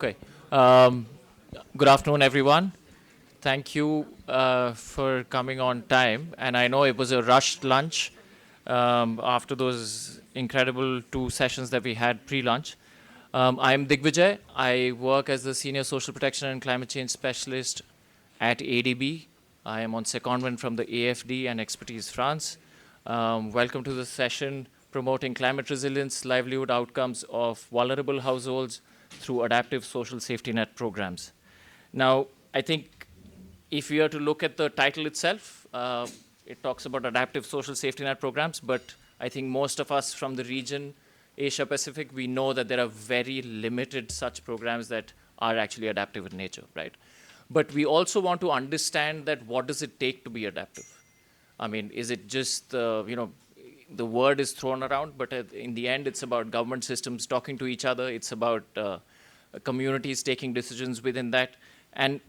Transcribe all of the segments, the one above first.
Okay. Um, Good afternoon, everyone. Thank you for coming on time. And I know it was a rushed lunch after those incredible two sessions that we had pre-lunch. I'm Digvijay. I work as the Senior Social Protection and Climate Change Specialist at ADB. I am on secondment from the AFD and Expertise France. Welcome to the session promoting climate resilience, livelihood outcomes of vulnerable households through adaptive social safety net programs. Now, I think if we are to look at the title itself, it talks about adaptive social safety net programs, but I think most of us from the region, Asia Pacific, we know that there are very limited such programs that are actually adaptive in nature, right? But we also want to understand that what does it take to be adaptive? I mean, is it just, the word is thrown around, but in the end, it's about government systems talking to each other. It's about communities taking decisions within that. And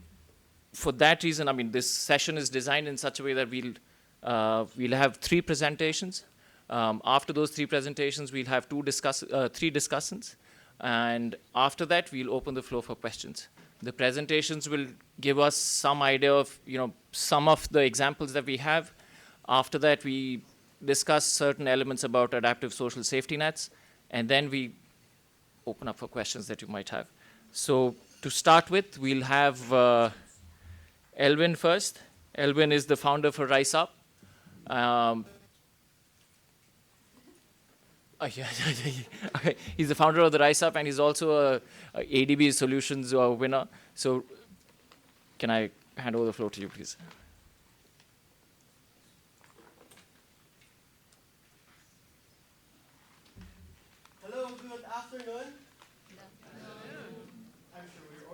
for that reason, I mean, this session is designed in such a way that we'll have three presentations. After those three presentations, we'll have three discussants. And after that, we'll open the floor for questions. The presentations will give us some idea of, some of the examples that we have. After that, we discuss certain elements about adaptive social safety nets, and then we open up for questions that you might have. So to start with, we'll have Elvin first. Elvin is the founder for Rise Up. Okay. He's the founder of the Rise Up, and he's also a ADB Solutions winner. So can I hand over the floor to you, please? Hello, good afternoon. I'm sure we're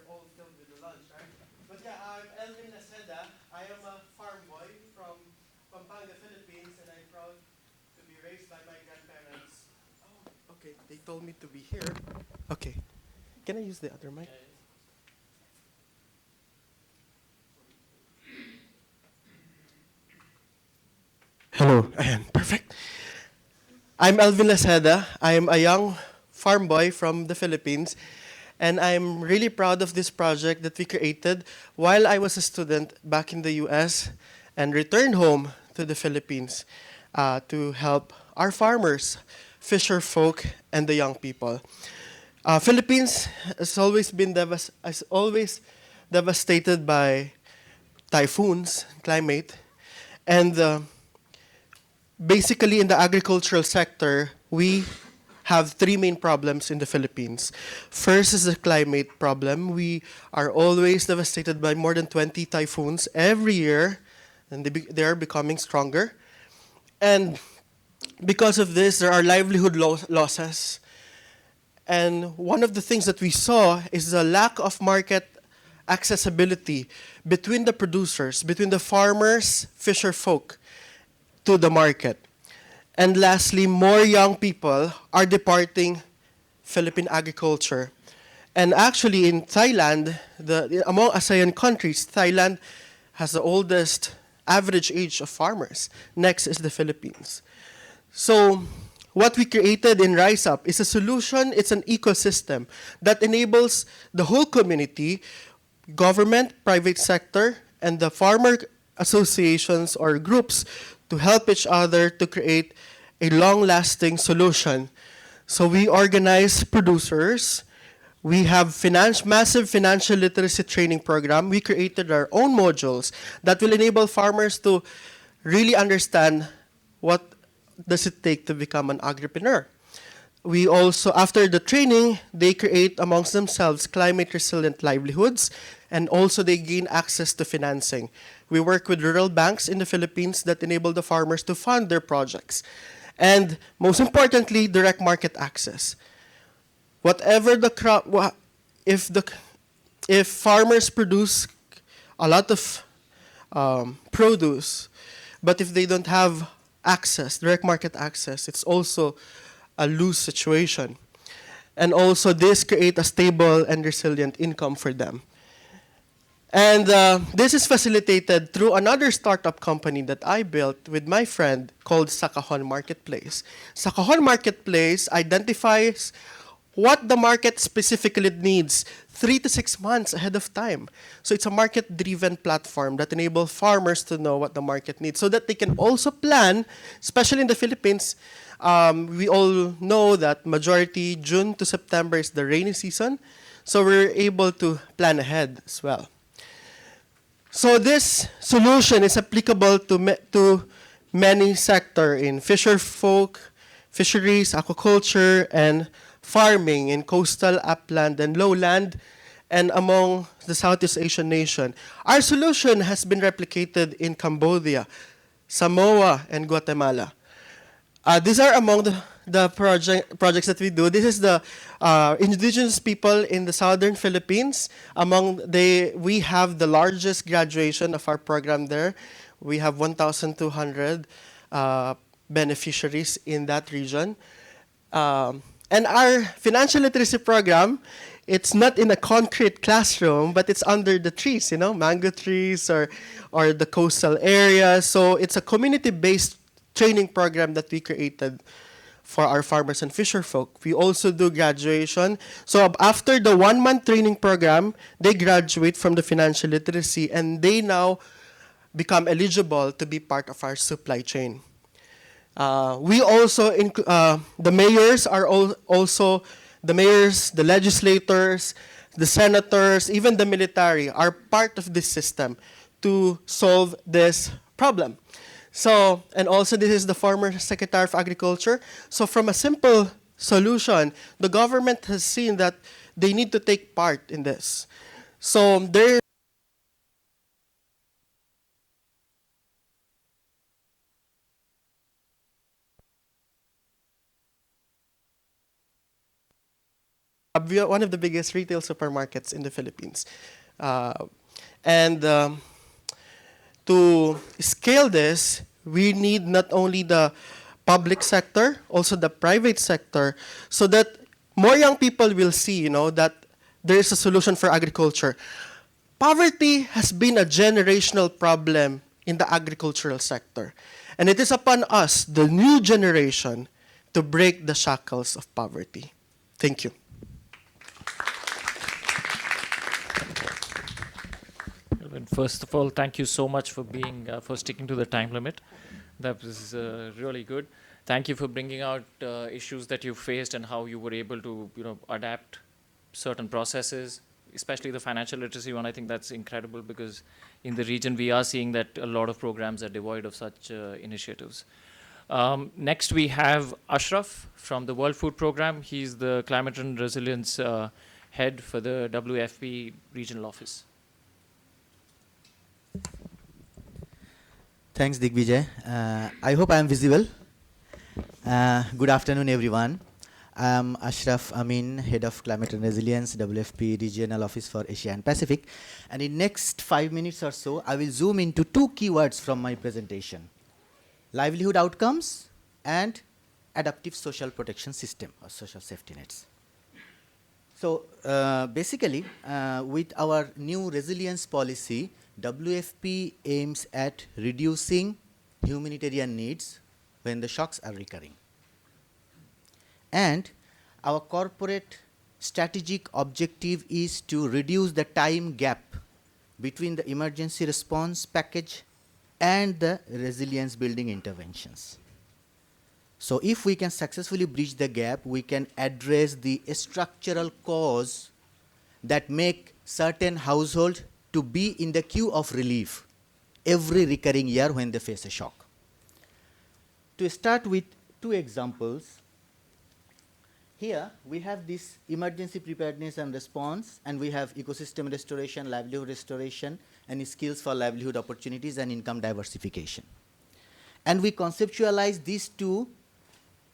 all filled with the lunch, right? But yeah, I'm Elvin Aceda. I am a farm boy from Pampanga, Philippines, and I'm proud to be raised by my grandparents. Oh, okay. They told me to be here. Okay. Can I use the other mic? Hello. Ayan, perfect. I'm Elvin Aceda. I am a young farm boy from the Philippines, and I'm really proud of this project that we created while I was a student back in the US and returned home to the Philippines to help our farmers, fisher folk, and the young people. Philippines has always devastated by typhoons, climate, and basically in the agricultural sector, we have three main problems in the Philippines. First is the climate problem. We are always devastated by more than 20 typhoons every year, and they are becoming stronger. And because of this, there are livelihood losses. And one of the things that we saw is the lack of market accessibility between the producers, between the farmers, fisher folk, to the market. And lastly, more young people are departing Philippine agriculture. And actually in Thailand, among ASEAN countries, Thailand has the oldest average age of farmers. Next is the Philippines. So what we created in Rise Up is a solution, it's an ecosystem that enables the whole community, government, private sector, and the farmer associations or groups to help each other to create a long-lasting solution. So we organize producers. We have massive financial literacy training program. We created our own modules that will enable farmers to really understand what does it take to become an agripreneur. We also, after the training, they create amongst themselves climate-resilient livelihoods, and also they gain access to financing. We work with rural banks in the Philippines that enable the farmers to fund their projects. And most importantly, direct market access. Whatever the crop, if farmers produce a lot of produce, but if they don't have access, direct market access, it's also a lose situation. And also this create a stable and resilient income for them. And this is facilitated through another startup company that I built with my friend called Sakahon Marketplace. Sakahon Marketplace identifies what the market specifically needs 3 to 6 months ahead of time. So it's a market-driven platform that enables farmers to know what the market needs so that they can also plan, especially in the Philippines. We all know that majority June to September is the rainy season, so we're able to plan ahead as well. So this solution is applicable to many sectors in fisheries, aquaculture, and farming in coastal, upland, and lowland, and among the Southeast Asian nation. Our solution has been replicated in Cambodia, Samoa, and Guatemala. These are among the projects that we do. This is the indigenous people in the southern Philippines. We have the largest graduation of our program there. We have 1,200 beneficiaries in that region. And our financial literacy program, it's not in a concrete classroom, but it's under the trees, mango trees or the coastal areas. So it's a community-based training program that we created for our farmers and fisherfolk. We also do graduation. So after the 1-month training program, they graduate from the financial literacy and they now become eligible to be part of our supply chain. We also, the mayors are also, the mayors, the legislators, the senators, even the military are part of this system to solve this problem. So, and also this is the former Secretary of Agriculture. So from a simple solution, the government has seen that they need to take part in this. So there one of the biggest retail supermarkets in the Philippines. And to scale this, we need not only the public sector, also the private sector, so that more young people will see, that there is a solution for agriculture. Poverty has been a generational problem in the agricultural sector. And it is upon us, the new generation, to break the shackles of poverty. Thank you. And first of all, thank you so much for for sticking to the time limit. That was really good. Thank you for bringing out issues that you faced and how you were able to, adapt certain processes, especially the financial literacy one. I think that's incredible because in the region we are seeing that a lot of programs are devoid of such initiatives. Next, we have Ashraf from the World Food Program. He's the Climate and Resilience Head for the WFP Regional Office. Thanks, Digvijay. I hope I am visible. Good afternoon, everyone. I am Ashraf Amin, Head of Climate and Resilience, WFP Regional Office for Asia and Pacific. And in next 5 minutes or so, I will zoom into 2 keywords from my presentation: livelihood outcomes and adaptive social protection system or social safety nets. So basically, with our new resilience policy, WFP aims at reducing humanitarian needs when the shocks are recurring. And our corporate strategic objective is to reduce the time gap between the emergency response package and the resilience building interventions. So if we can successfully bridge the gap, we can address the structural cause that make certain households to be in the queue of relief every recurring year when they face a shock. To start with 2 examples, here we have this emergency preparedness and response, and we have ecosystem restoration, livelihood restoration, and skills for livelihood opportunities and income diversification. And we conceptualize these 2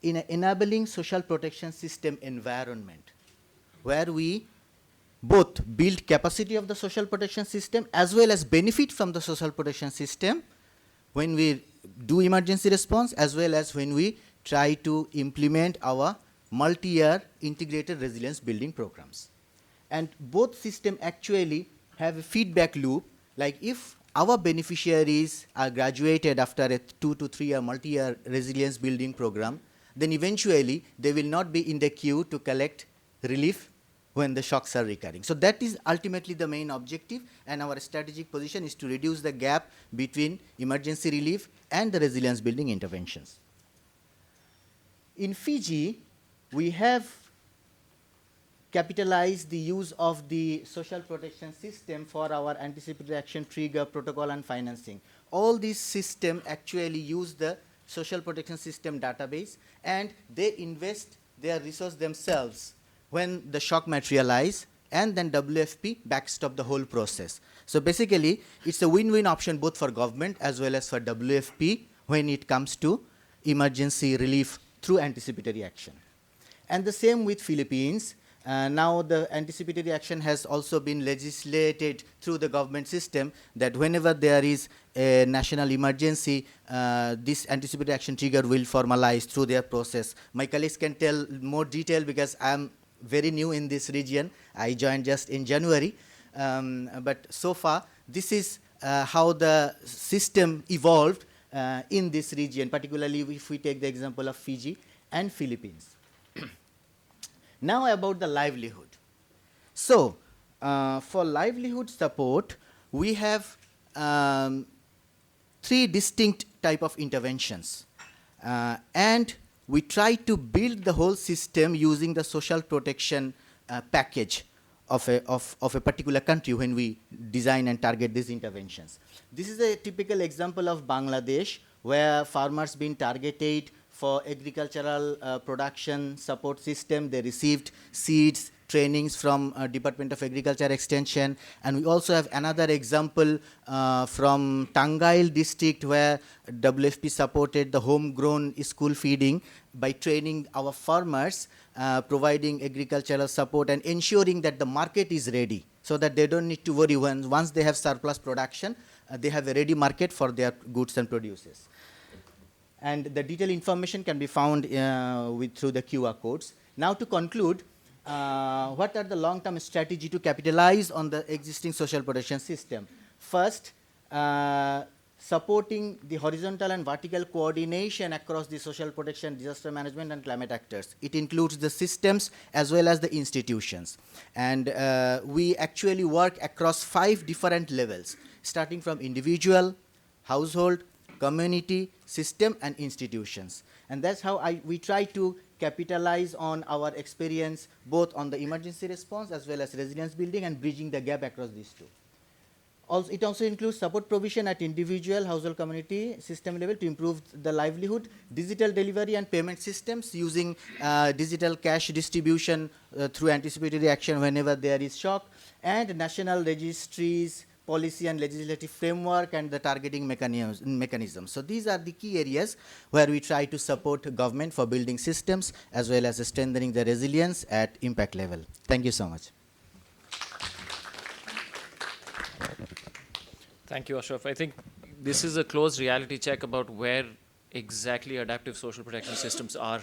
in an enabling social protection system environment, where we both build capacity of the social protection system as well as benefit from the social protection system when we do emergency response, as well as when we try to implement our multi-year integrated resilience building programs. And both systems actually have a feedback loop, like if our beneficiaries are graduated after a 2 to 3 year multi-year resilience building program, then eventually they will not be in the queue to collect relief when the shocks are recurring. So that is ultimately the main objective, and our strategic position is to reduce the gap between emergency relief and the resilience building interventions. In Fiji, we have capitalized the use of the social protection system for our anticipatory action trigger protocol and financing. All these systems actually use the social protection system database, and they invest their resource themselves when the shock materialize, and then WFP backstop the whole process. So basically, it's a win-win option both for government as well as for WFP when it comes to emergency relief through anticipatory action. And the same with Philippines. Now the anticipatory action has also been legislated through the government system, that whenever there is a national emergency, this anticipatory action trigger will formalize through their process. My colleagues can tell more detail because I'm very new in this region. I joined just in January. But so far, this is how the system evolved in this region, particularly if we take the example of Fiji and Philippines. Now about the livelihood. So, for livelihood support, we have 3 distinct type of interventions. And we try to build the whole system using the social protection package of a particular country when we design and target these interventions. This is a typical example of Bangladesh, where farmers been targeted for agricultural production support system. They received seeds, trainings from Department of Agriculture Extension. And we also have another example from Tangail district, where WFP supported the homegrown school feeding by training our farmers, providing agricultural support and ensuring that the market is ready, so that they don't need to worry once they have surplus production, they have a ready market for their goods and produces. And the detailed information can be found through the QR codes. Now to conclude, what are the long-term strategy to capitalize on the existing social protection system? First, supporting the horizontal and vertical coordination across the social protection, disaster management, and climate actors. It includes the systems as well as the institutions. And we actually work across 5 different levels, starting from individual, household, community, system, and institutions. And that's how we try to capitalize on our experience both on the emergency response as well as resilience building and bridging the gap across these two. Also, it also includes support provision at individual, household, community, system level to improve the livelihood, digital delivery and payment systems using digital cash distribution through anticipatory action whenever there is shock, and national registries, policy and legislative framework, and the targeting mechanism. So these are the key areas where we try to support government for building systems as well as strengthening the resilience at impact level. Thank you so much. Thank you, Ashraf. I think this is a close reality check about where exactly adaptive social protection systems are.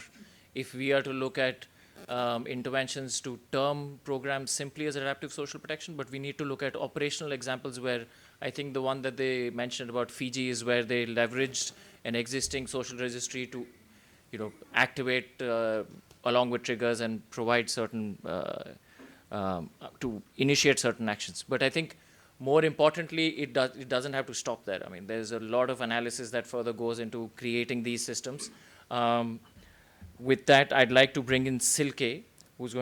If we are to look at interventions to term programs simply as adaptive social protection, but we need to look at operational examples where I think the one that they mentioned about Fiji is where they leveraged an existing social registry to, activate along with triggers and provide certain, to initiate certain actions. But I think more importantly, it doesn't have to stop there. I mean, there's a lot of analysis that further goes into creating these systems. With that, I'd like to bring in Silke, who's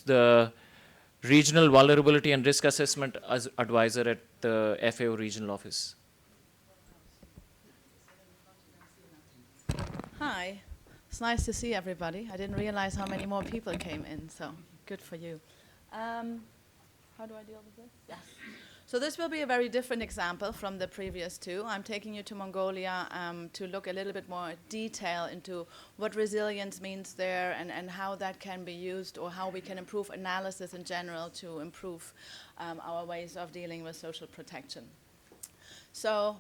the Regional Vulnerability and Risk Assessment Advisor at the FAO Regional Office. Hi, it's nice to see everybody. I didn't realize how many more people came in, so good for you. How do I deal with this? Yes. So this will be a very different example from the previous two. I'm taking you to Mongolia to look a little bit more detail into what resilience means there and how that can be used, or how we can improve analysis in general to improve our ways of dealing with social protection. So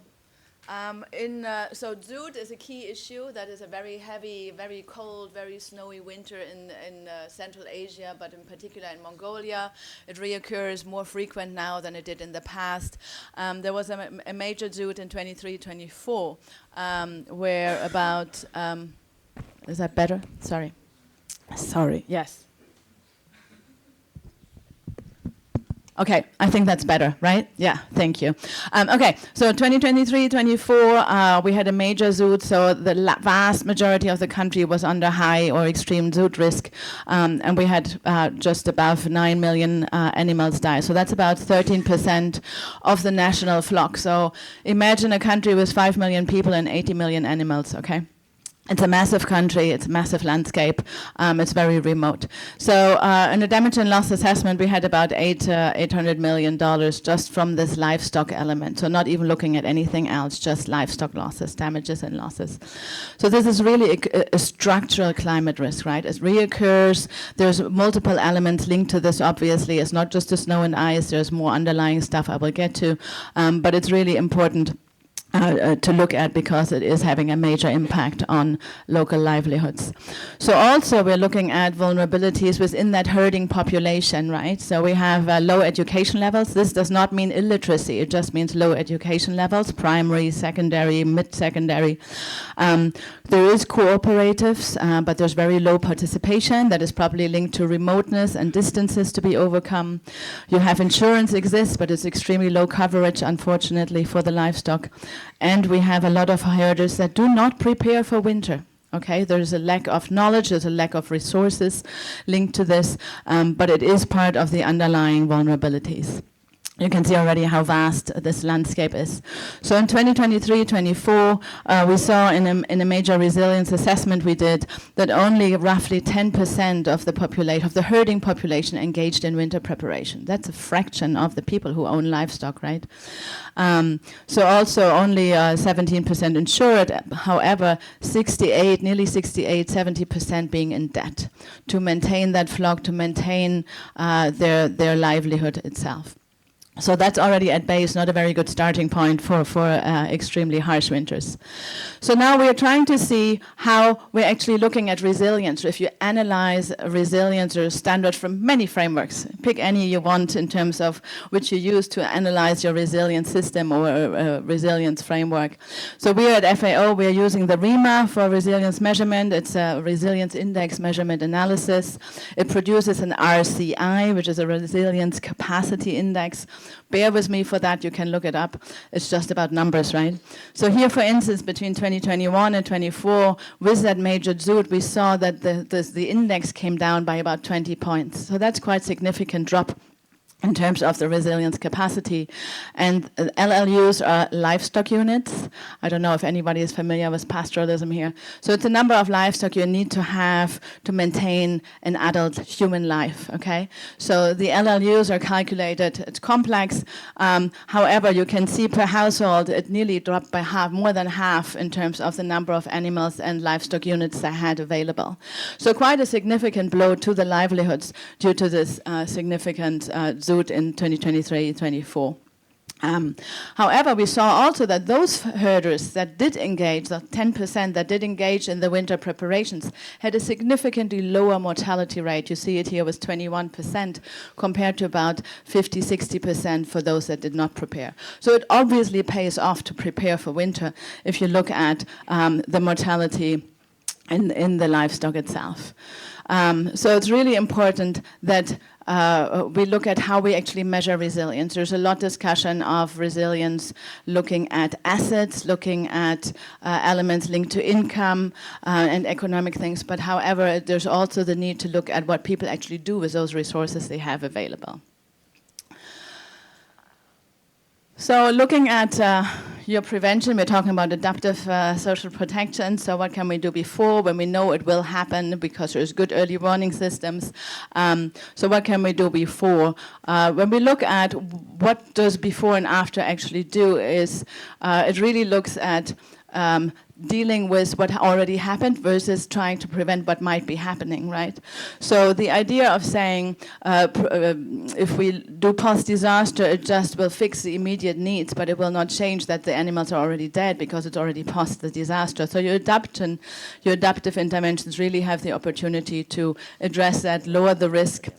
drought is a key issue. That is a very heavy, very cold, very snowy winter in Central Asia, but in particular in Mongolia. It reoccurs more frequent now than it did in the past. There was a major drought in 23-24 where about, is that better? Sorry, yes. Okay, I think that's better, right? Yeah, thank you. Okay, so 2023-24, we had a major zoot, so the vast majority of the country was under high or extreme zoot risk, and we had just above 9 million animals die. So that's about 13% of the national flock. So imagine a country with 5 million people and 80 million animals, okay? It's a massive country, it's a massive landscape, it's very remote. So in the damage and loss assessment, we had about $800 million just from this livestock element. So not even looking at anything else, just livestock losses, damages and losses. So this is really a structural climate risk, right? It reoccurs, there's multiple elements linked to this, obviously. It's not just the snow and ice, there's more underlying stuff I will get to, but it's really important to look at because it is having a major impact on local livelihoods. So also we're looking at vulnerabilities within that herding population, right? So we have low education levels. This does not mean illiteracy, it just means low education levels, primary, secondary, mid-secondary. There is cooperatives, but there's very low participation that is probably linked to remoteness and distances to be overcome. You have insurance exists, but it's extremely low coverage, unfortunately, for the livestock. And we have a lot of herders that do not prepare for winter. Okay, there's a lack of knowledge, there's a lack of resources linked to this, but it is part of the underlying vulnerabilities. You can see already how vast this landscape is. So in 2023-24, we saw in a major resilience assessment we did that only roughly 10% of the population, of the herding population, engaged in winter preparation. That's a fraction of the people who own livestock, right? So also only 17% insured. However, nearly 68, 70% being in debt to maintain that flock, to maintain their livelihood itself. So that's already at base not a very good starting point for extremely harsh winters. So now we're trying to see how we're actually looking at resilience. If you analyze resilience or standard from many frameworks, pick any you want in terms of which you use to analyze your resilience system or resilience framework. So we at FAO, we're using the REMA for resilience measurement. It's a resilience index measurement analysis. It produces an RCI, which is a resilience capacity index. Bear with me for that, you can look it up. It's just about numbers, right? So here, for instance, between 2021 and 24, with that major zoot, we saw that the index came down by about 20 points. So that's quite a significant drop in terms of the resilience capacity. And LLUs are livestock units. I don't know if anybody is familiar with pastoralism here. So it's a number of livestock you need to have to maintain an adult human life, okay? So the LLUs are calculated, it's complex. However, you can see per household, it nearly dropped by half, more than half in terms of the number of animals and livestock units they had available. So quite a significant blow to the livelihoods due to this significant zoot in 2023-24. However, we saw also that those herders that did engage, the 10% that did engage in the winter preparations, had a significantly lower mortality rate. You see it here was 21% compared to about 50-60% for those that did not prepare. So it obviously pays off to prepare for winter if you look at the mortality in the livestock itself. So it's really important that we look at how we actually measure resilience. There's a lot of discussion of resilience looking at assets, looking at elements linked to income and economic things. But however, there's also the need to look at what people actually do with those resources they have available. So looking at your prevention, we're talking about adaptive social protection. So what can we do before when we know it will happen because there's good early warning systems? So what can we do before? When we look at what does before and after actually do is it really looks at dealing with what already happened versus trying to prevent what might be happening, right? So the idea of saying if we do post-disaster, it just will fix the immediate needs, but it will not change that the animals are already dead because it's already past the disaster. So your adaptive interventions really have the opportunity to address that, lower the risk,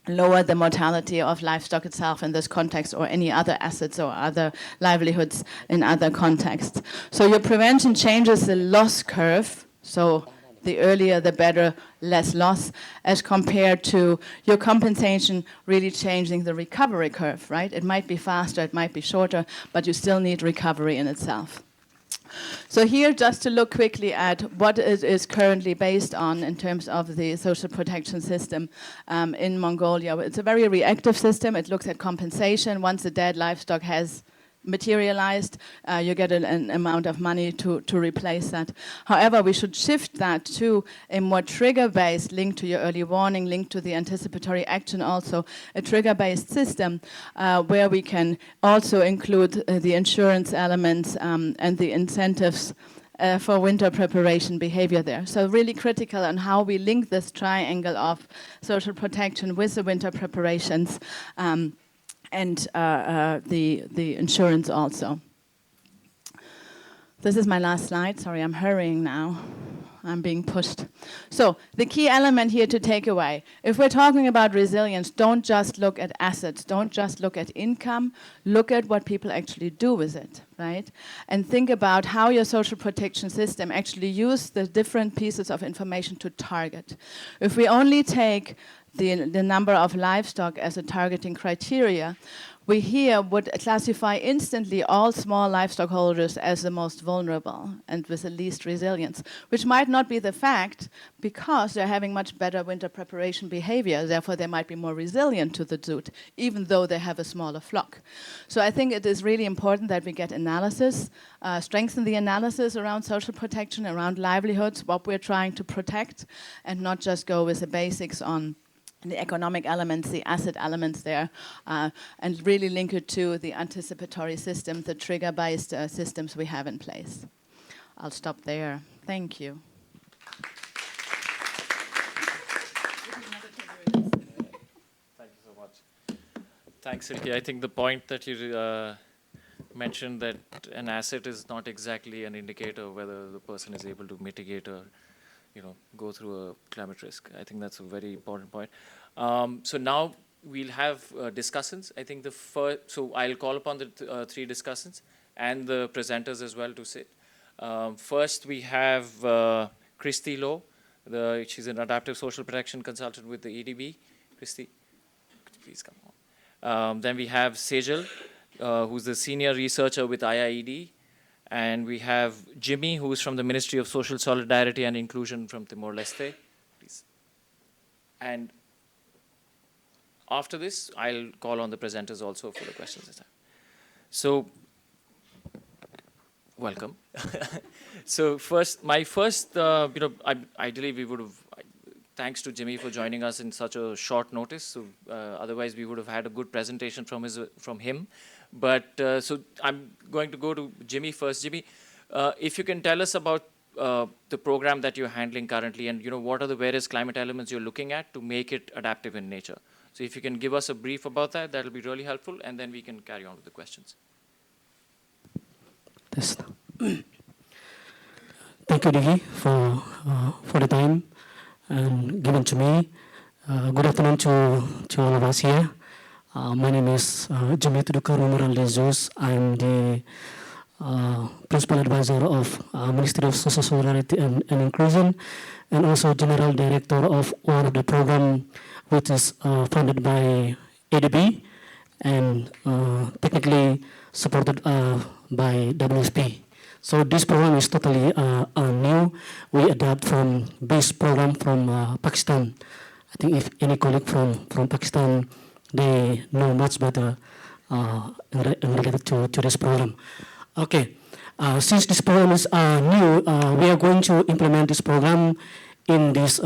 lower the mortality of livestock itself in this context or any other assets or other livelihoods in other contexts. So your prevention changes the loss curve. So the earlier the better, less loss, as compared to your compensation really changing the recovery curve, right? It might be faster, it might be shorter, but you still need recovery in itself. So here, just to look quickly at what it is currently based on in terms of the social protection system in Mongolia. It's a very reactive system. It looks at compensation. Once the dead livestock has materialized, you get an amount of money to replace that. However, we should shift that to a more trigger-based, linked to your early warning, linked to the anticipatory action also, a trigger-based system where we can also include the insurance elements and the incentives for winter preparation behavior there. So really critical on how we link this triangle of social protection with the winter preparations and the insurance also. This is my last slide. Sorry, I'm hurrying now. I'm being pushed. So the key element here to take away, if we're talking about resilience, don't just look at assets, don't just look at income, look at what people actually do with it, right? And think about how your social protection system actually use the different pieces of information to target. If we only take the number of livestock as a targeting criteria, we here would classify instantly all small livestock holders as the most vulnerable and with the least resilience, which might not be the fact because they're having much better winter preparation behavior, therefore they might be more resilient to the drought, even though they have a smaller flock. So I think it is really important that we get analysis, strengthen the analysis around social protection, around livelihoods, what we're trying to protect, and not just go with the basics on the economic elements, the asset elements there, and really link it to the anticipatory system, the trigger-based systems we have in place. I'll stop there. Thank you. Thank you so much. Thanks, Silke. I think the point that you mentioned that an asset is not exactly an indicator of whether the person is able to mitigate or go through a climate risk. I think that's a very important point. So now we'll have discussants. I think so I'll call upon the three discussants and the presenters as well to sit. First, we have Christy Lowe. She's an adaptive social protection consultant with the EDB. Christy, please come on. Then we have Sejal, who's the senior researcher with IIED. And we have Jimmy, who's from the Ministry of Social Solidarity and Inclusion from Timor-Leste. Please. And after this, I'll call on the presenters also for the questions this time. So, welcome. So ideally we would have, thanks to Jimmy for joining us in such a short notice. So otherwise we would have had a good presentation from him. But so I'm going to go to Jimmy first. Jimmy, if you can tell us about the program that you're handling currently and what are the various climate elements you're looking at to make it adaptive in nature. So if you can give us a brief about that, that'll be really helpful, and then we can carry on with the questions. Thank you, Digi, for the time given to me. Good afternoon to all of us here. My name is Jimmy Tudukaru Moral de Jesus. I'm the Principal Advisor of Ministry of Social Solidarity and Inclusion, and also General Director of one of the program which is funded by ADB and technically supported by WSP. So this program is totally new. We adapt from base program from Pakistan. I think if any colleague from Pakistan, they know much better related to this program. Okay, since this program is new, we are going to implement this program in this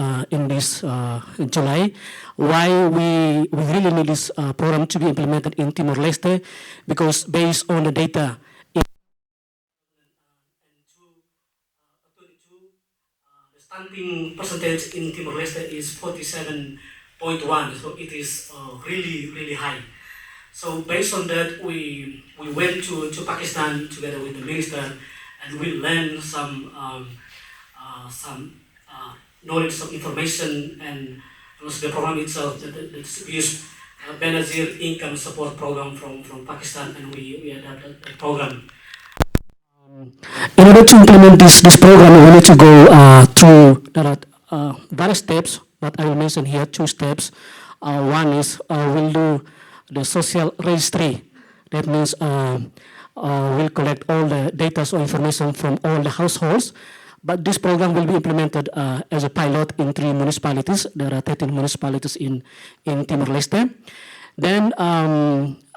July. Why we really need this program to be implemented in Timor-Leste? Because based on the data in 2022, the stunting percentage in Timor-Leste is 47.1, so it is really high. So based on that, we went to Pakistan together with the minister, and we learned some knowledge, some information, and also the program itself, the distribution Benazir income support program from Pakistan, and we adapted the program. In order to implement this program, we need to go through there are various steps, but I will mention here two steps. One is we'll do the social registry. That means we'll collect all the data or information from all the households. But this program will be implemented as a pilot in 3 municipalities. There are 13 municipalities in Timor-Leste. Then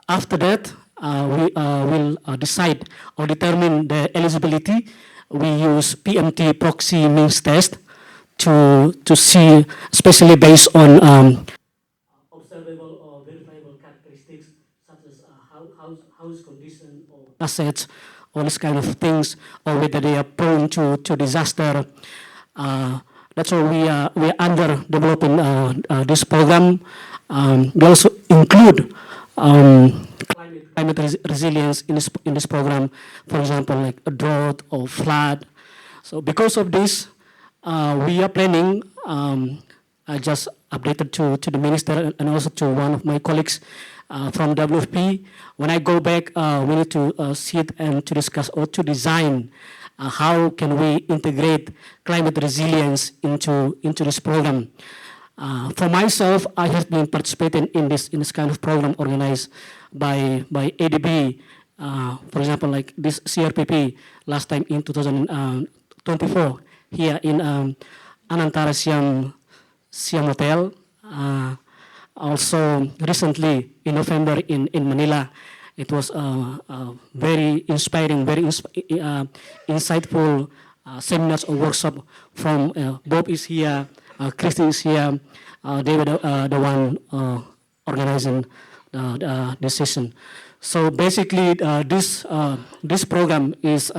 after that, we will decide or determine the eligibility. We use PMT proxy means test to see, especially based on observable or verifiable characteristics such as house condition or assets, all these kind of things, or whether they are prone to disaster. That's why we are under developing this program. We also include climate resilience in this program, for example, like a drought or flood. So because of this, we are planning, I just updated to the minister and also to one of my colleagues from WFP. When I go back, we need to sit and to discuss or to design how can we integrate climate resilience into this program. For myself, I have been participating in this kind of program organized by ADB. For example, like this CRPP last time in 2024 here in Anantara Siam Hotel. Also recently in November in Manila. It was very inspiring, very insightful seminars or workshop from Bob is here, Christy is here. They were the one organizing the session. So basically, this program is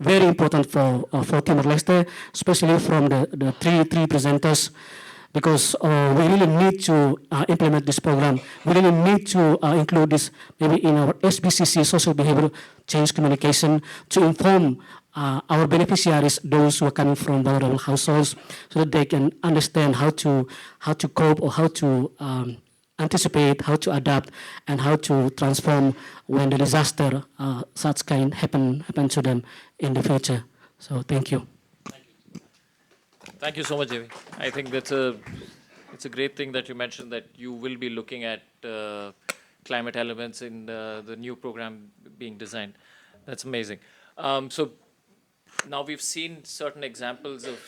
very important for Timor-Leste, especially from the three presenters, because we really need to implement this program. We really need to include this maybe in our SBCC, social behavioral change communication, to inform our beneficiaries, those who are coming from vulnerable households, so that they can understand how to cope or how to anticipate, how to adapt, and how to transform when the disaster such kind happen to them in the future. So thank you. Thank you so much, Devi. I think it's a great thing that you mentioned that you will be looking at climate elements in the new program being designed. That's amazing. So now we've seen certain examples of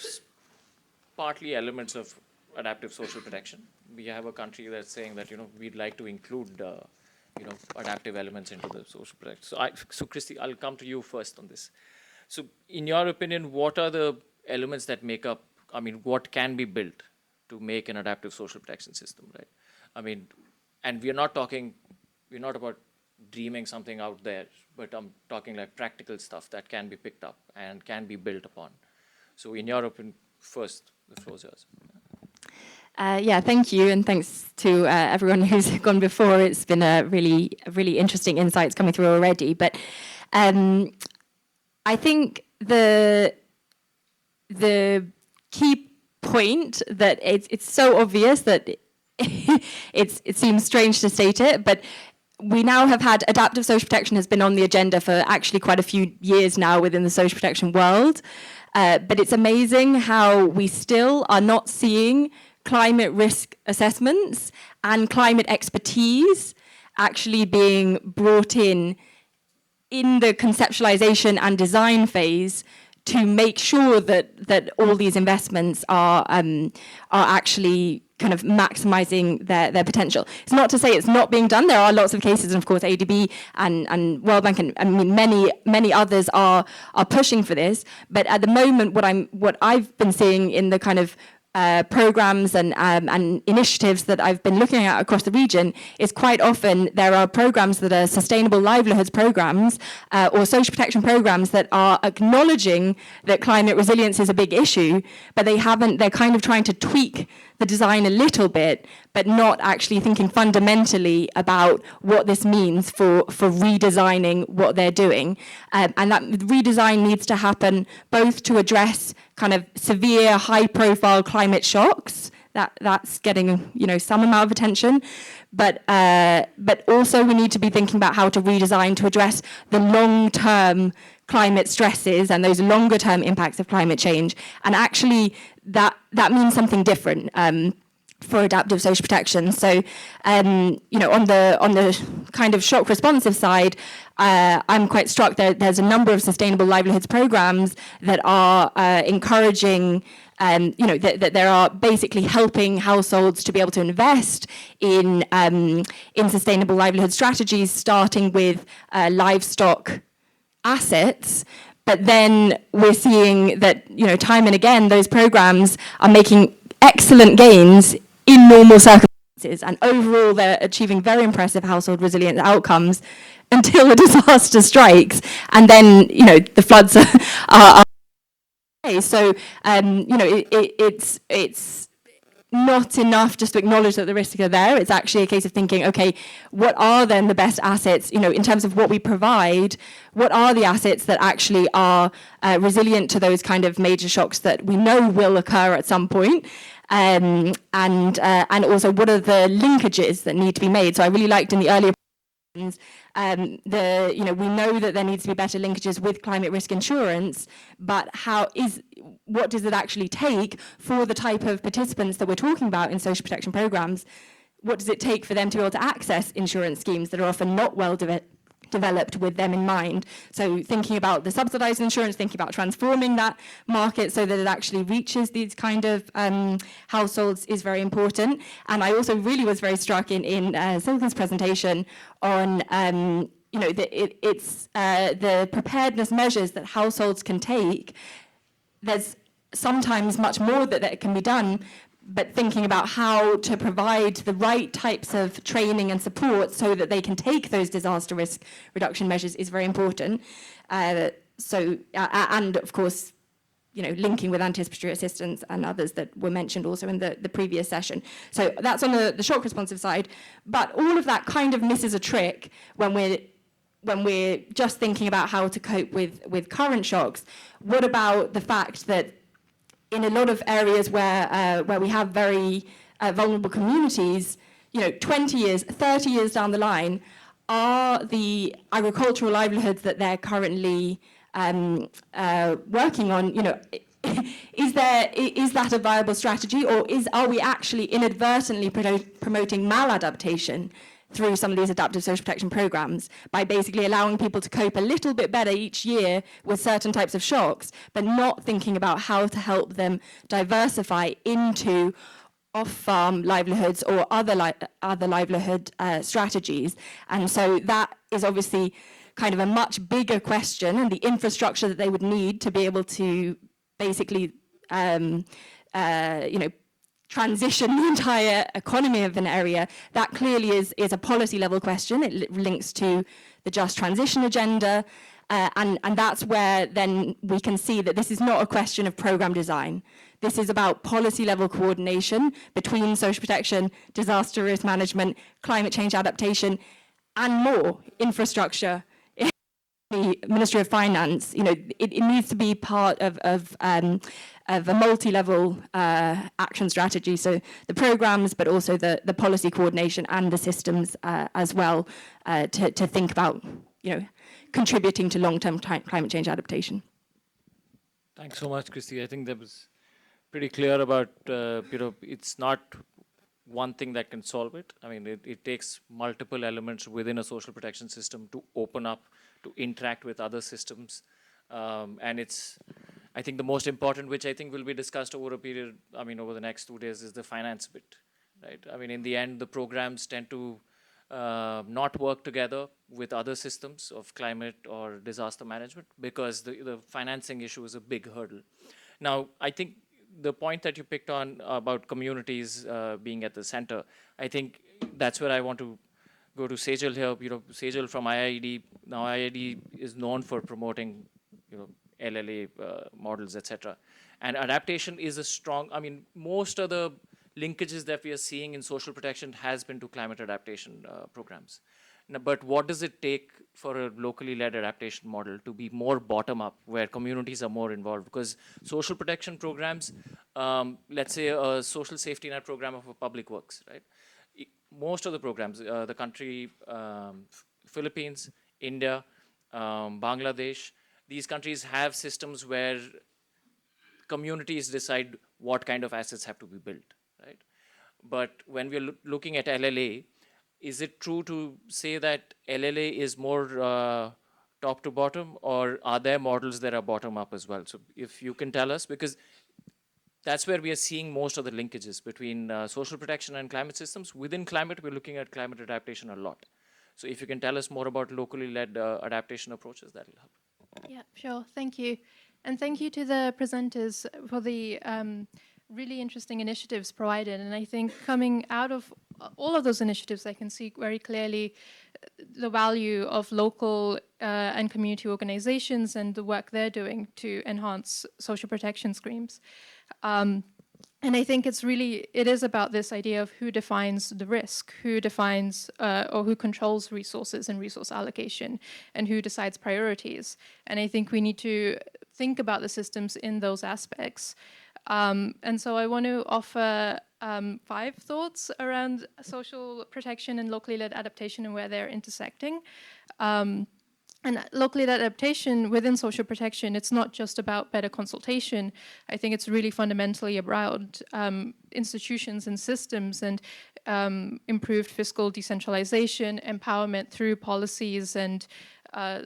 partly elements of adaptive social protection. We have a country that's saying that we'd like to include adaptive elements into the social protection. So Christy, I'll come to you first on this. So in your opinion, what are the elements that make up? I mean, what can be built to make an adaptive social protection system, right? I mean, and we're not about dreaming something out there, but I'm talking like practical stuff that can be picked up and can be built upon. So in your opinion, first, the floor is yours. Yeah, thank you, and thanks to everyone who's gone before. It's been a really interesting insights coming through already. But I think the key point that it's so obvious that it seems strange to state it, but we now have had adaptive social protection has been on the agenda for actually quite a few years now within the social protection world. But it's amazing how we still are not seeing climate risk assessments and climate expertise actually being brought in the conceptualization and design phase to make sure that all these investments are actually kind of maximizing their potential. It's not to say it's not being done. There are lots of cases, and of course ADB and World Bank and I mean many others are pushing for this. But at the moment, what I've been seeing in the kind of programs and initiatives that I've been looking at across the region is quite often there are programs that are sustainable livelihoods programs or social protection programs that are acknowledging that climate resilience is a big issue, but they're kind of trying to tweak the design a little bit, but not actually thinking fundamentally about what this means for redesigning what they're doing. And that redesign needs to happen both to address kind of severe, high-profile climate shocks. That's getting some amount of attention, but also we need to be thinking about how to redesign to address the long-term climate stresses and those longer term impacts of climate change. And actually that means something different for adaptive social protection. So, you know, on the kind of shock responsive side, I'm quite struck that there's a number of sustainable livelihoods programs that are encouraging, you know, that there are basically helping households to be able to invest in sustainable livelihood strategies, starting with livestock assets. But then we're seeing that, you know, time and again, those programs are making excellent gains in normal circumstances, and overall they're achieving very impressive household resilience outcomes until a disaster strikes, and then, you know, the floods are so you know, it's not enough just to acknowledge that the risks are there. It's actually a case of thinking, okay, what are then the best assets, you know, in terms of what we provide, what are the assets that actually are resilient to those kind of major shocks that we know will occur at some point, and also what are the linkages that need to be made. So I really liked in the earlier you know, we know that there needs to be better linkages with climate risk insurance, but what does it actually take for the type of participants that we're talking about in social protection programs? What does it take for them to be able to access insurance schemes that are often not well developed with them in mind? So thinking about the subsidized insurance, thinking about transforming that market so that it actually reaches these kind of households is very important. And I also really was very struck in Silken's presentation on you know, the preparedness measures that households can take. There's sometimes much more that can be done, but thinking about how to provide the right types of training and support so that they can take those disaster risk reduction measures is very important. And of course, you know, linking with anticipatory assistance and others that were mentioned also in the previous session. So that's on the shock responsive side, but all of that kind of misses a trick when we're just thinking about how to cope with current shocks. What about the fact that in a lot of areas where we have very vulnerable communities, you know, 20 years, 30 years down the line, are the agricultural livelihoods that they're currently working on, you know, is that a viable strategy, or are we actually inadvertently promoting maladaptation through some of these adaptive social protection programs by basically allowing people to cope a little bit better each year with certain types of shocks, but not thinking about how to help them diversify into off-farm livelihoods or other livelihood strategies? And so that is obviously kind of a much bigger question, and the infrastructure that they would need to be able to basically you know, transition the entire economy of an area, that clearly is a policy level question. It links to the just transition agenda, and that's where then we can see that this is not a question of program design. This is about policy level coordination between social protection, disaster risk management, climate change adaptation, and more infrastructure. The Ministry of Finance, you know, it needs to be part of a multi-level action strategy. So the programs, but also the policy coordination and the systems as well, to think about, you know, contributing to long-term climate change adaptation. Thanks so much, Christy. I think that was pretty clear about, you know, it's not one thing that can solve it. I mean, it takes multiple elements within a social protection system to open up, to interact with other systems. And it's, I think the most important, which I think will be discussed over a period, I mean, over the next 2 days, is the finance bit, right? I mean, in the end, the programs tend to not work together with other systems of climate or disaster management because the financing issue is a big hurdle. Now, I think the point that you picked on about communities being at the center, I think that's where I want to go to Sejal here. You know, Sejal from IIED. Now, IIED is known for promoting, you know, LLA models, etc. And adaptation is a strong. I mean, most of the linkages that we are seeing in social protection has been to climate adaptation programs. Now, but what does it take for a locally led adaptation model to be more bottom up, where communities are more involved? Because social protection programs, let's say a social safety net program of a public works, right? Most of the programs, the country, Philippines, India, Bangladesh, these countries have systems where communities decide what kind of assets have to be built, right? But when we're looking at LLA, is it true to say that LLA is more top to bottom, or are there models that are bottom up as well? So if you can tell us, because that's where we are seeing most of the linkages between social protection and climate systems. Within climate, we're looking at climate adaptation a lot. So if you can tell us more about locally led adaptation approaches, that'll help. Yeah, sure. Thank you. And thank you to the presenters for the really interesting initiatives provided. And I think coming out of all of those initiatives, I can see very clearly the value of local and community organizations and the work they're doing to enhance social protection schemes. And I think it is about this idea of who defines the risk, who defines or who controls resources and resource allocation, and who decides priorities. And I think we need to think about the systems in those aspects. And so I want to offer 5 thoughts around social protection and locally led adaptation and where they're intersecting. And locally led adaptation within social protection, it's not just about better consultation. I think it's really fundamentally about institutions and systems and improved fiscal decentralization, empowerment through policies and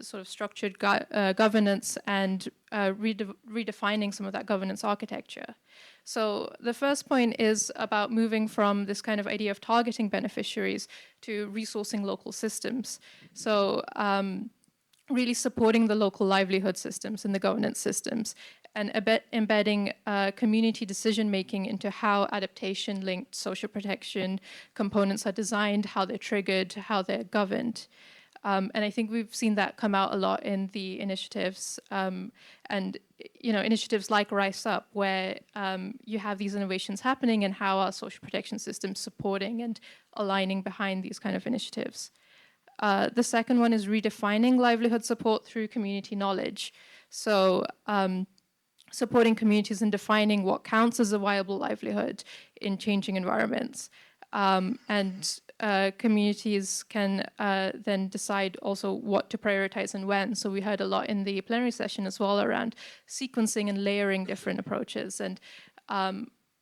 sort of structured governance, and redefining some of that governance architecture. So the first point is about moving from this kind of idea of targeting beneficiaries to resourcing local systems. So really supporting the local livelihood systems and the governance systems, and embedding community decision-making into how adaptation-linked social protection components are designed, how they're triggered, how they're governed. And I think we've seen that come out a lot in the initiatives, and initiatives like Rise Up, where you have these innovations happening, and how our social protection systems supporting and aligning behind these kind of initiatives. The second one is redefining livelihood support through community knowledge. So supporting communities in defining what counts as a viable livelihood in changing environments. And communities can then decide also what to prioritize and when. So we heard a lot in the plenary session as well around sequencing and layering different approaches. And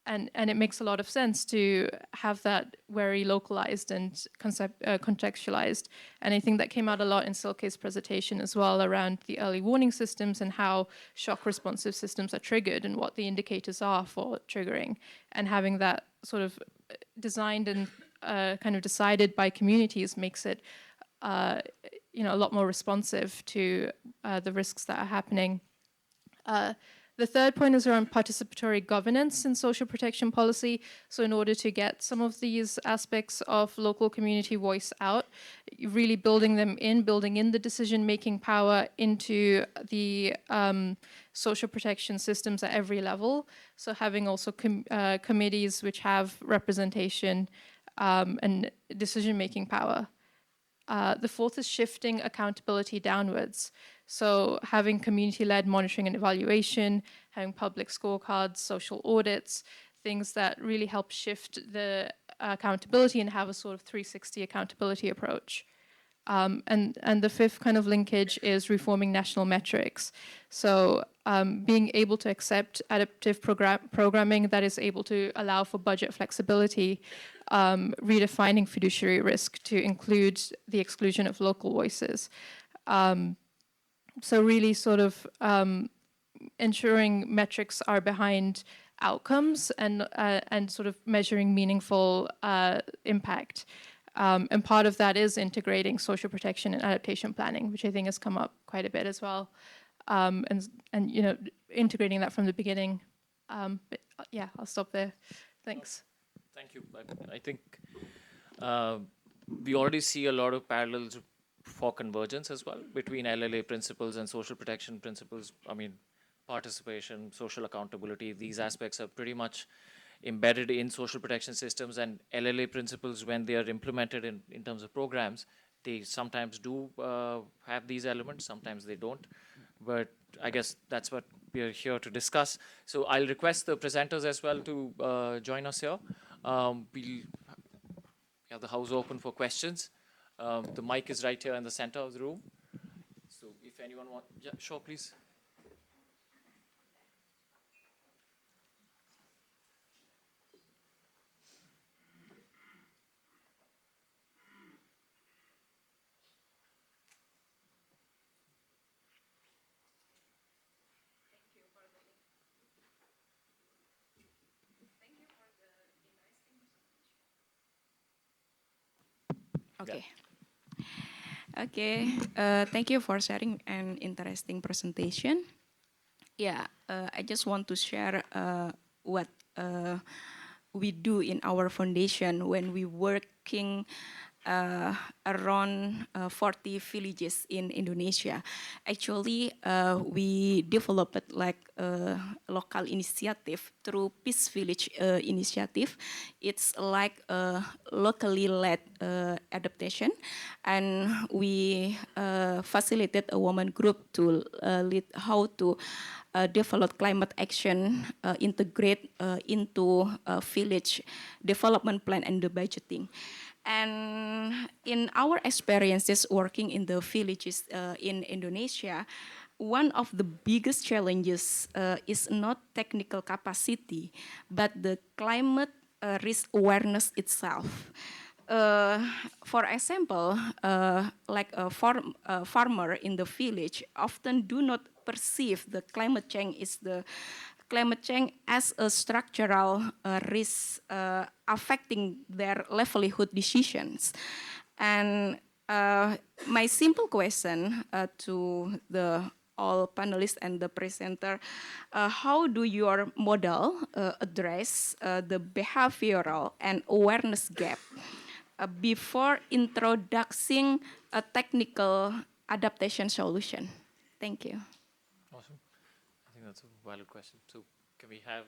it makes a lot of sense to have that very localized and contextualized. And I think that came out a lot in Silke's presentation as well around the early warning systems and how shock responsive systems are triggered and what the indicators are for triggering. And having that sort of designed and kind of decided by communities makes it a lot more responsive to the risks that are happening. The third point is around participatory governance in social protection policy. So in order to get some of these aspects of local community voice out, really building in the decision-making power into the social protection systems at every level. So having also committees which have representation and decision-making power. The fourth is shifting accountability downwards. So having community-led monitoring and evaluation, having public scorecards, social audits, things that really help shift the accountability and have a sort of 360 accountability approach. And the fifth kind of linkage is reforming national metrics. So being able to accept adaptive programming that is able to allow for budget flexibility, redefining fiduciary risk to include the exclusion of local voices. So really sort of ensuring metrics are behind outcomes and sort of measuring meaningful impact. And part of that is integrating social protection and adaptation planning, which I think has come up quite a bit as well. And integrating that from the beginning. But yeah, I'll stop there. Thanks. Thank you. I think we already see a lot of parallels for convergence as well between LLA principles and social protection principles. I mean, participation, social accountability, these aspects are pretty much embedded in social protection systems, and LLA principles, when they are implemented in terms of programs, they sometimes do have these elements, sometimes they don't. But I guess that's what we're here to discuss. So I'll request the presenters as well to join us here. We'll have the house open for questions. The mic is right here in the center of the room. So if if anyone wants, yeah, sure, please. Okay. Okay. Thank you for sharing an interesting presentation. Yeah, I just want to share what we do in our foundation when we working around 40 villages in Indonesia. Actually, we developed like a local initiative through Peace Village initiative. It's like a locally led adaptation, and we facilitate a woman group to lead how to develop climate action, integrate into village development plan and the budgeting. And in our experiences working in the villages in Indonesia, one of the biggest challenges is not technical capacity, but the climate risk awareness itself. For example, like a farmer in the village often do not perceive the climate change as a structural risk affecting their livelihood decisions. And my simple question to the all panelists and the presenter, how do your model address the behavioral and awareness gap before introducing a technical adaptation solution? Thank you. Awesome. I think that's a valid question. So can we have,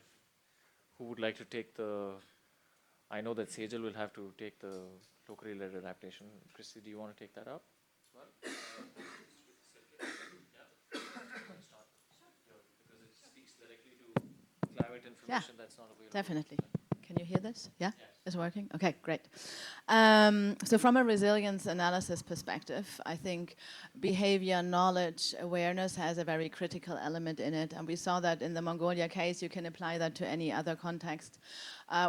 who would like to take the, I know that Sejal will have to take the locally led adaptation. Christy, do you want to take that up as well? Because it speaks directly to climate information that's not available. Definitely. Can you hear this? Yeah? It's working? Okay, great. So from a resilience analysis perspective, I think behavior, knowledge, awareness has a very critical element in it. And we saw that in the Mongolia case. You can apply that to any other context.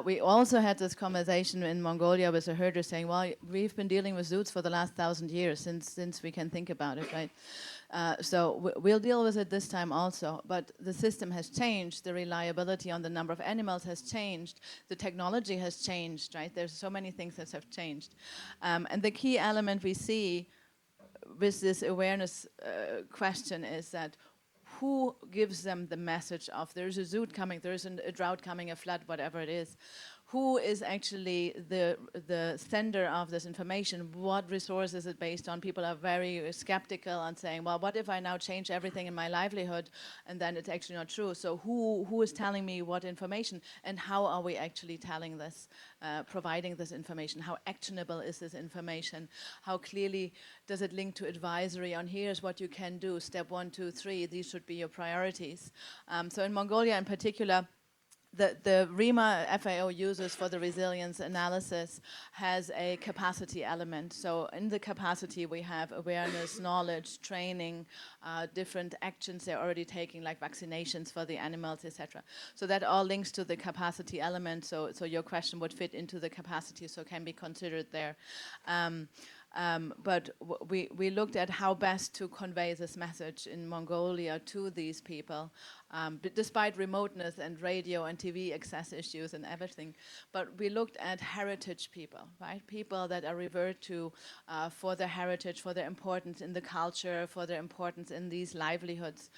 We also had this conversation in Mongolia with a herder saying, well, we've been dealing with zoots for the last 1,000 years since we can think about it, right? So we'll deal with it this time also, but the system has changed, the reliability on the number of animals has changed, the technology has changed, right? There's so many things that have changed. And the key element we see with this awareness question is that who gives them the message of there's a zoot coming, there's a drought coming, a flood, whatever it is. Who is actually the sender of this information? What resource is it based on? People are very skeptical and saying, well, what if I now change everything in my livelihood and then it's actually not true? So who is telling me what information and how are we actually telling this, providing this information? How actionable is this information? How clearly does it link to advisory on here's what you can do, step 1, 2, 3, these should be your priorities. So in Mongolia in particular, the REMA FAO uses for the resilience analysis has a capacity element. So in the capacity we have awareness, knowledge, training, different actions they're already taking like vaccinations for the animals, etc. So that all links to the capacity element. So your question would fit into the capacity, so can be considered there. But we looked at how best to convey this message in Mongolia to these people, despite remoteness and radio and TV access issues and everything. But we looked at heritage people, right? People that are revered to for their heritage, for their importance in the culture, for their importance in these livelihoods,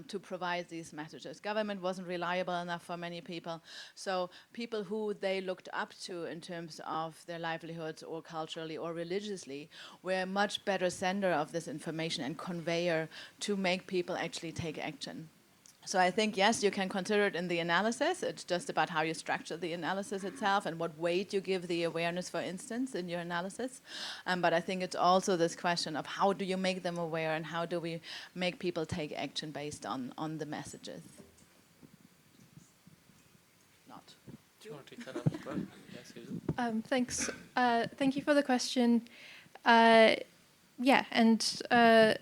to provide these messages. Government wasn't reliable enough for many people. So people who they looked up to in terms of their livelihoods or culturally or religiously were a much better sender of this information and conveyor to make people actually take action. So I think, yes, you can consider it in the analysis. It's just about how you structure the analysis itself and what weight you give the awareness, for instance, in your analysis. But I think it's also this question of how do you make them aware and how do we make people take action based on the messages. Not. Do you want to take that up as well? Yes, Hazel. Thanks. Thank you for the question. Yeah, and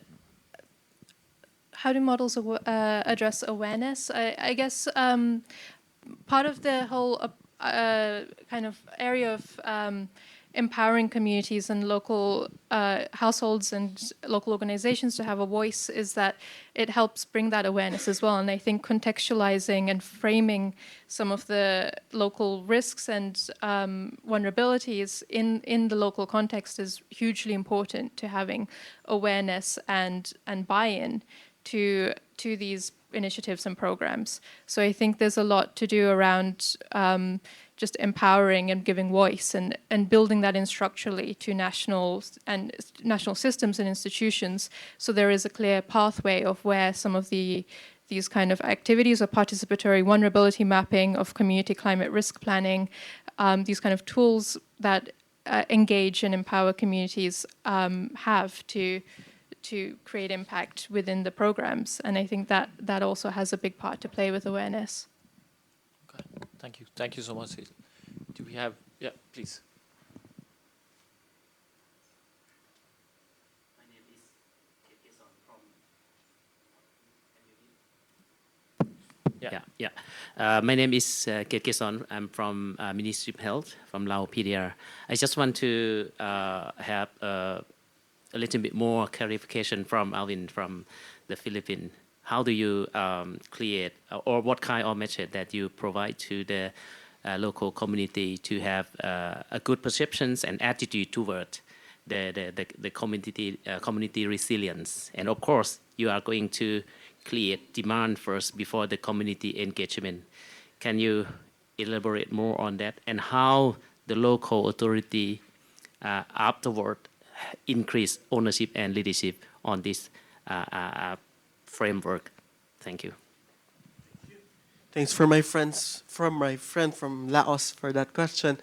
how do models address awareness? I guess part of the whole kind of area of empowering communities and local households and local organizations to have a voice is that it helps bring that awareness as well. And I think contextualizing and framing some of the local risks and vulnerabilities in the local context is hugely important to having awareness and buy-in to these initiatives and programs. So I think there's a lot to do around just empowering and giving voice and building that in structurally to national systems and institutions. So there is a clear pathway of where some of these kind of activities of participatory vulnerability mapping, of community climate risk planning, these kind of tools that engage and empower communities have to create impact within the programs. And I think that also has a big part to play with awareness. Okay. Thank you. Thank you so much. Do we have, yeah, please. My name is Keson from. My name is Keson. I'm from Ministry of Health from Lao PDR. I just want to have a little bit more clarification from Alvin from the Philippines. How do you create, or what kind of method that you provide to the local community to have a good perceptions and attitude toward the community resilience? And of course, you are going to create demand first before the community engagement. Can you elaborate more on that, and how the local authority afterward increase ownership and leadership on this framework? Thank you. Thanks for my friend from Laos for that question.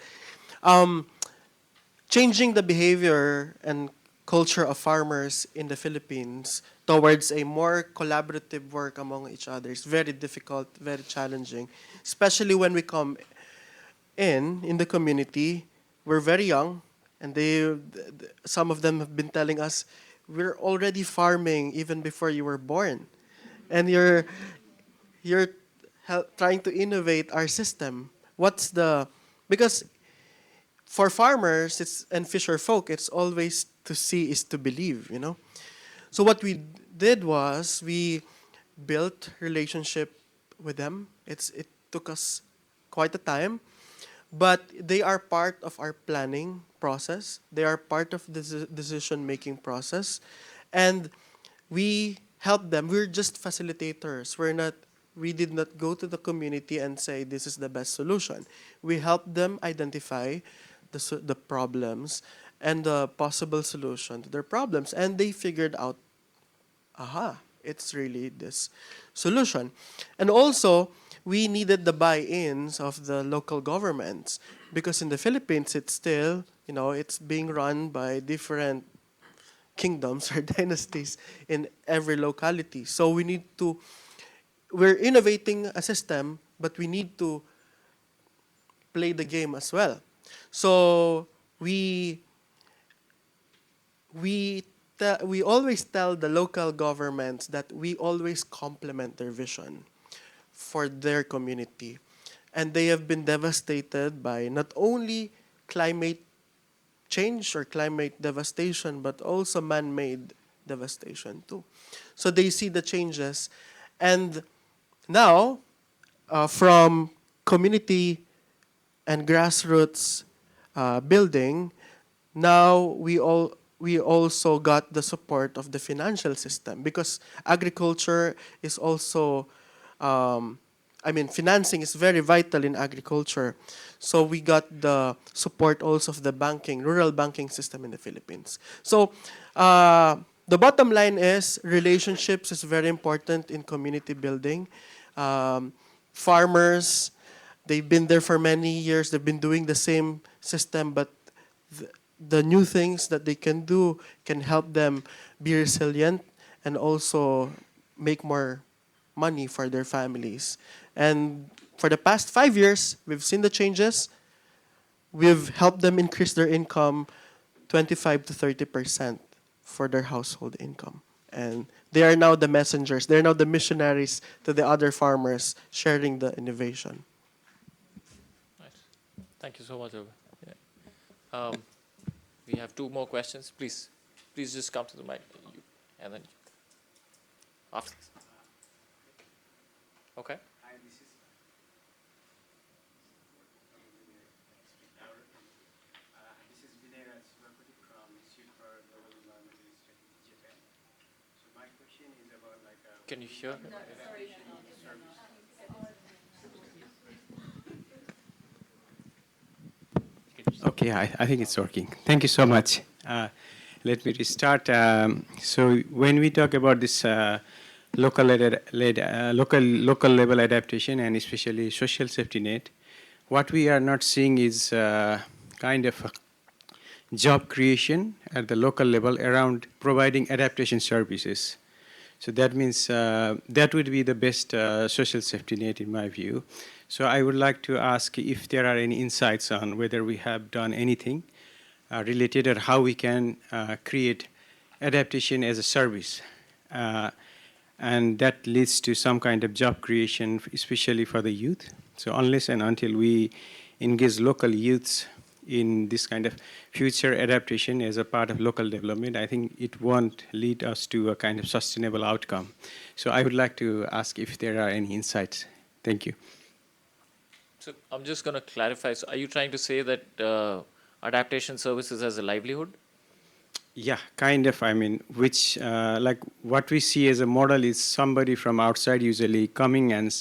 Changing the behavior and culture of farmers in the Philippines towards a more collaborative work among each other is very difficult, very challenging, especially when we come in the community. We're very young, and some of them have been telling us, we're already farming even before you were born, and you're trying to innovate our system. Because for farmers and fisher folk, it's always to see is to believe, you know. So what we did was we built relationship with them. It took us quite a time, but they are part of our planning process. They are part of the decision-making process, and we help them. We're just facilitators. We did not go to the community and say this is the best solution. We helped them identify the problems and the possible solution to their problems, and they figured out, it's really this solution. And also, we needed the buy-ins of the local governments, because in the Philippines, it's still, it's being run by different kingdoms or dynasties in every locality. So we're innovating a system, but we need to play the game as well. So we always tell the local governments that we always complement their vision for their community. And they have been devastated by not only climate change or climate devastation, but also man-made devastation too. So they see the changes. And now, from community and grassroots building, now we also got the support of the financial system, because agriculture is also, financing is very vital in agriculture. So we got the support also of the rural banking system in the Philippines. So the bottom line is relationships is very important in community building. Farmers, they've been there for many years. They've been doing the same system, but the new things that they can do can help them be resilient and also make more money for their families. And for the past 5 years, we've seen the changes. We've helped them increase their income 25 to 30% for their household income. And they are now the messengers. They're now the missionaries to the other farmers, sharing the innovation. Nice. Thank you so much, Oga. Yeah. We have 2 more questions. Please just come to the mic. And then after. Okay. Can you hear? Okay, I think it's working. Thank you so much. Let me restart. So when we talk about this local level adaptation and especially social safety net, what we are not seeing is kind of a job creation at the local level around providing adaptation services. So that means that would be the best social safety net in my view. So I would like to ask if there are any insights on whether we have done anything related or how we can create adaptation as a service. And that leads to some kind of job creation, especially for the youth. So unless and until we engage local youths in this kind of future adaptation as a part of local development, I think it won't lead us to a kind of sustainable outcome. So I would like to ask if there are any insights. Thank you. So I'm just going to clarify. So are you trying to say that adaptation services as a livelihood? Yeah, kind of. I mean, which like what we see as a model is somebody from outside usually coming and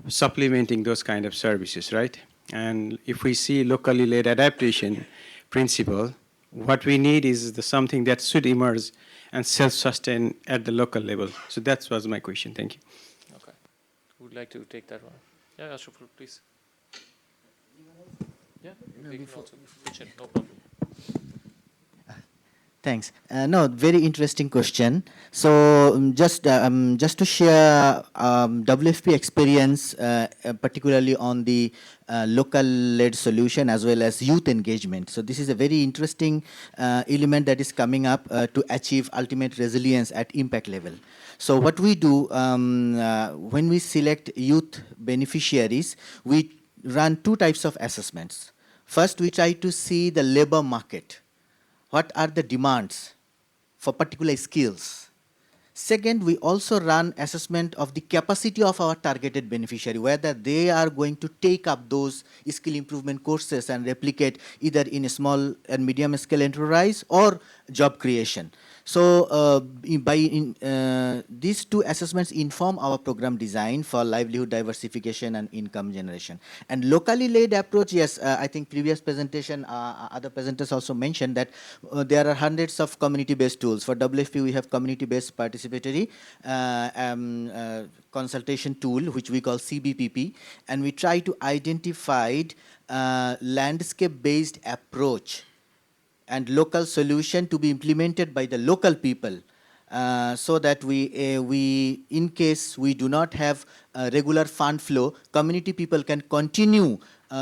supplementing those kind of services, right? And if we see locally led adaptation principle, what we need is something that should emerge and self-sustain at the local level. So that was my question. Thank you. Okay. Who would like to take that one? Yeah, Ashraf, please. Yeah, we can also pitch in, no problem. Thanks. No, very interesting question. So just to share WFP experience, particularly on the local-led solution as well as youth engagement. So this is a very interesting element that is coming up to achieve ultimate resilience at impact level. So what we do when we select youth beneficiaries, we run 2 types of assessments. First, we try to see the labor market. What are the demands for particular skills? Second, we also run assessment of the capacity of our targeted beneficiary, whether they are going to take up those skill improvement courses and replicate either in a small and medium scale enterprise or job creation. So these 2 assessments inform our program design for livelihood diversification and income generation. And locally led approach, yes, I think previous presentation, other presenters also mentioned that there are hundreds of community-based tools. For WFP, we have community-based participatory consultation tool, which we call CBPP, and we try to identify landscape-based approach and local solution to be implemented by the local people, so that we, in case we do not have regular fund flow, community people can continue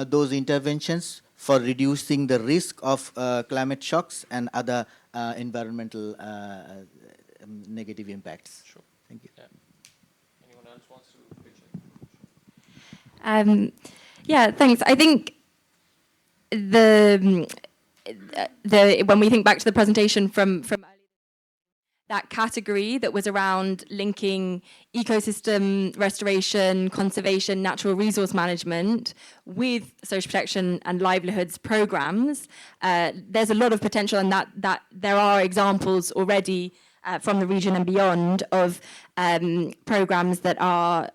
those interventions for reducing the risk of climate shocks and other environmental negative impacts. Sure. Thank you. Yeah. Anyone else wants to pitch in? Yeah, thanks. I think when we think back to the presentation from earlier, that category that was around linking ecosystem restoration, conservation, natural resource management with social protection and livelihoods programs, there's a lot of potential, and that there are examples already from the region and beyond of programs that are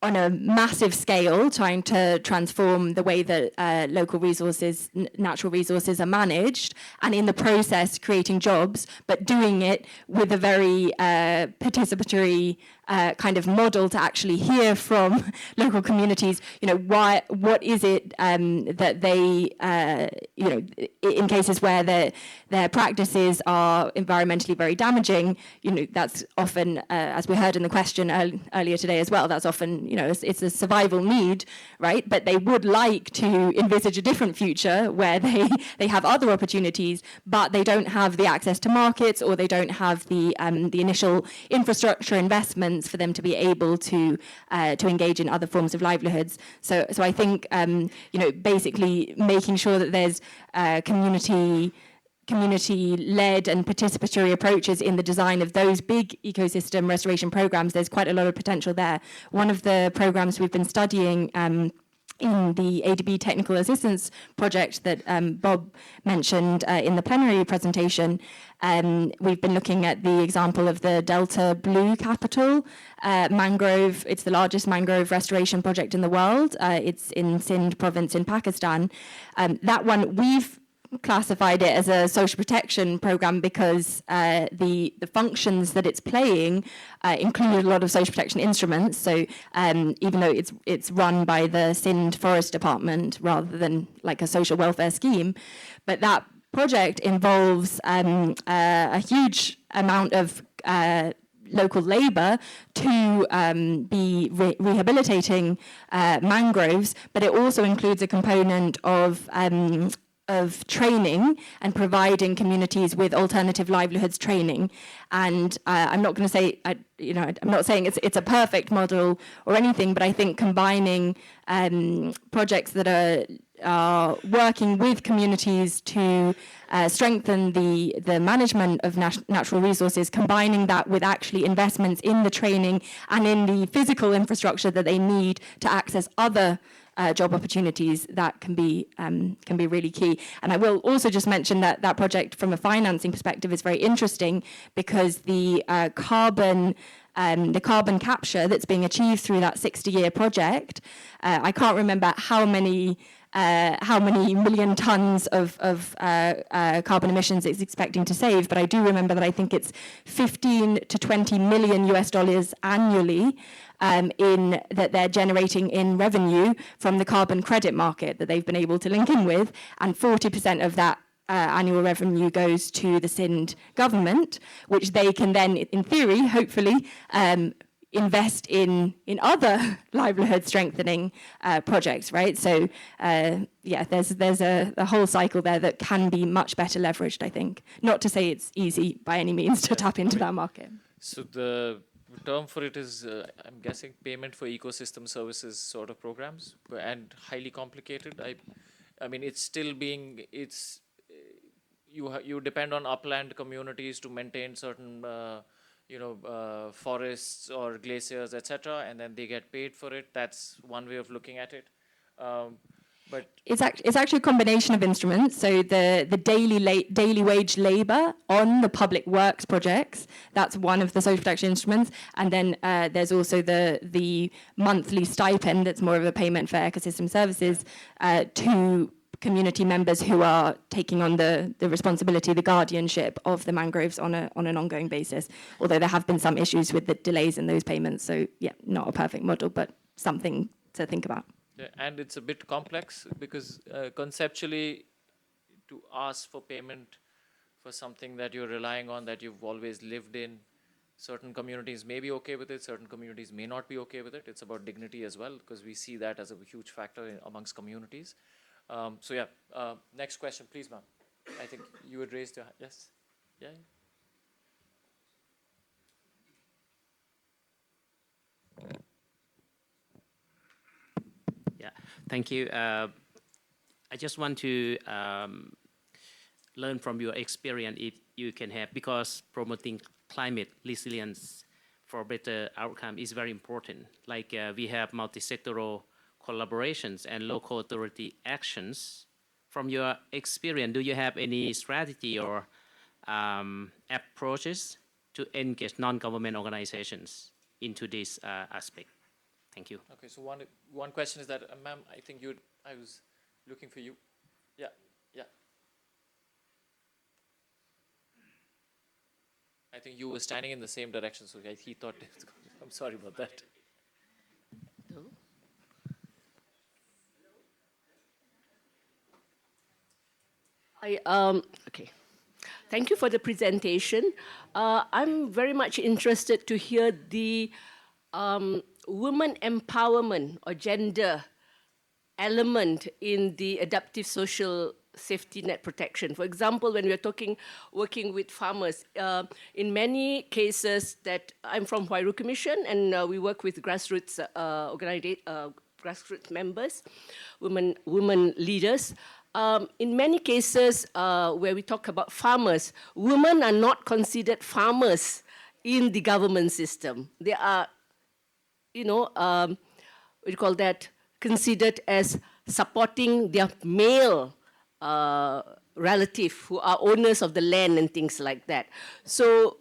on a massive scale, trying to transform the way that local resources, natural resources are managed, and in the process creating jobs, but doing it with a very participatory kind of model to actually hear from local communities, what is it that they, in cases where their practices are environmentally very damaging, that's often, as we heard in the question earlier today as well, that's often, you know, it's a survival need, right? But they would like to envisage a different future where they have other opportunities, but they don't have the access to markets, or they don't have the initial infrastructure investments for them to be able to engage in other forms of livelihoods. So I think, you know, basically making sure that there's community-led and participatory approaches in the design of those big ecosystem restoration programs, there's quite a lot of potential there. One of the programs we've been studying in the ADB Technical Assistance Project that Bob mentioned in the plenary presentation, we've been looking at the example of the Delta Blue Capital mangrove. It's the largest mangrove restoration project in the world. It's in Sindh province in Pakistan. That one, we've classified it as a social protection program because the functions that it's playing include a lot of social protection instruments. So even though it's run by the Sindh Forest Department rather than like a social welfare scheme, but that project involves a huge amount of local labour to be rehabilitating mangroves, but it also includes a component of training and providing communities with alternative livelihoods training. And I'm not going to say, you know, I'm not saying it's a perfect model or anything, but I think combining projects that are working with communities to strengthen the management of natural resources, combining that with actually investments in the training and in the physical infrastructure that they need to access other job opportunities, that can be really key. And I will also just mention that that project from a financing perspective is very interesting because the carbon capture that's being achieved through that 60-year project, I can't remember how many million tons of carbon emissions it's expecting to save, but I do remember that I think it's 15 to 20 million US dollars annually that they're generating in revenue from the carbon credit market that they've been able to link in with, and 40% of that annual revenue goes to the Sindh government, which they can then, in theory, hopefully, invest in other livelihood strengthening projects, right? So yeah, there's a whole cycle there that can be much better leveraged, I think. Not to say it's easy by any means to tap into that market. So the term for it is, I'm guessing, payment for ecosystem services sort of programs, and highly complicated. I mean, it's still being, you depend on upland communities to maintain certain forests or glaciers, etc., and then they get paid for it. That's one way of looking at it. But it's actually a combination of instruments. So the daily wage labour on the public works projects, that's one of the social protection instruments. And then there's also the monthly stipend that's more of a payment for ecosystem services to community members who are taking on the responsibility, the guardianship of the mangroves on an ongoing basis. Although there have been some issues with the delays in those payments. So yeah, not a perfect model, but something to think about. yeah, and it's a bit complex because conceptually, to ask for payment for something that you're relying on, that you've always lived in, certain communities may be okay with it, certain communities may not be okay with it. It's about dignity as well, because we see that as a huge factor amongst communities. So yeah, next question, please, ma'am. I think you had raised your hand. Yes? Yeah? Yeah, thank you. I just want to learn from your experience if you can have, because promoting climate resilience for better outcome is very important. Like we have multi-sectoral collaborations and local authority actions. From your experience, do you have any strategy or approaches to engage non-government organizations into this aspect? Thank you. Okay, so one question is that, ma'am, I think I was looking for you. Yeah, yeah. I think you were standing in the same direction, so he thought, I'm sorry about that. No. Okay. Thank you for the presentation. I'm very much interested to hear the women empowerment or gender element in the adaptive social safety net protection. For example, when we're working with farmers, in many cases that I'm from Huairu Commission, and we work with grassroots grassroots members, women leaders. In many cases where we talk about farmers, women are not considered farmers in the government system. They are, what do you call that, considered as supporting their male relative who are owners of the land and things like that. So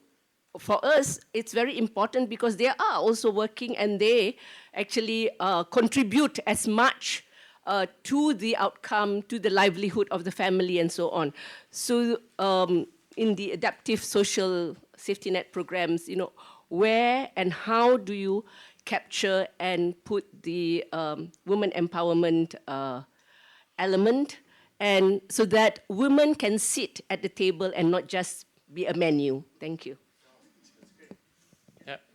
for us, it's very important because they are also working and they actually contribute as much to the outcome, to the livelihood of the family and so on. So in the adaptive social safety net programs, where and how do you capture and put the women empowerment element, and so that women can sit at the table and not just be a menu? Thank you.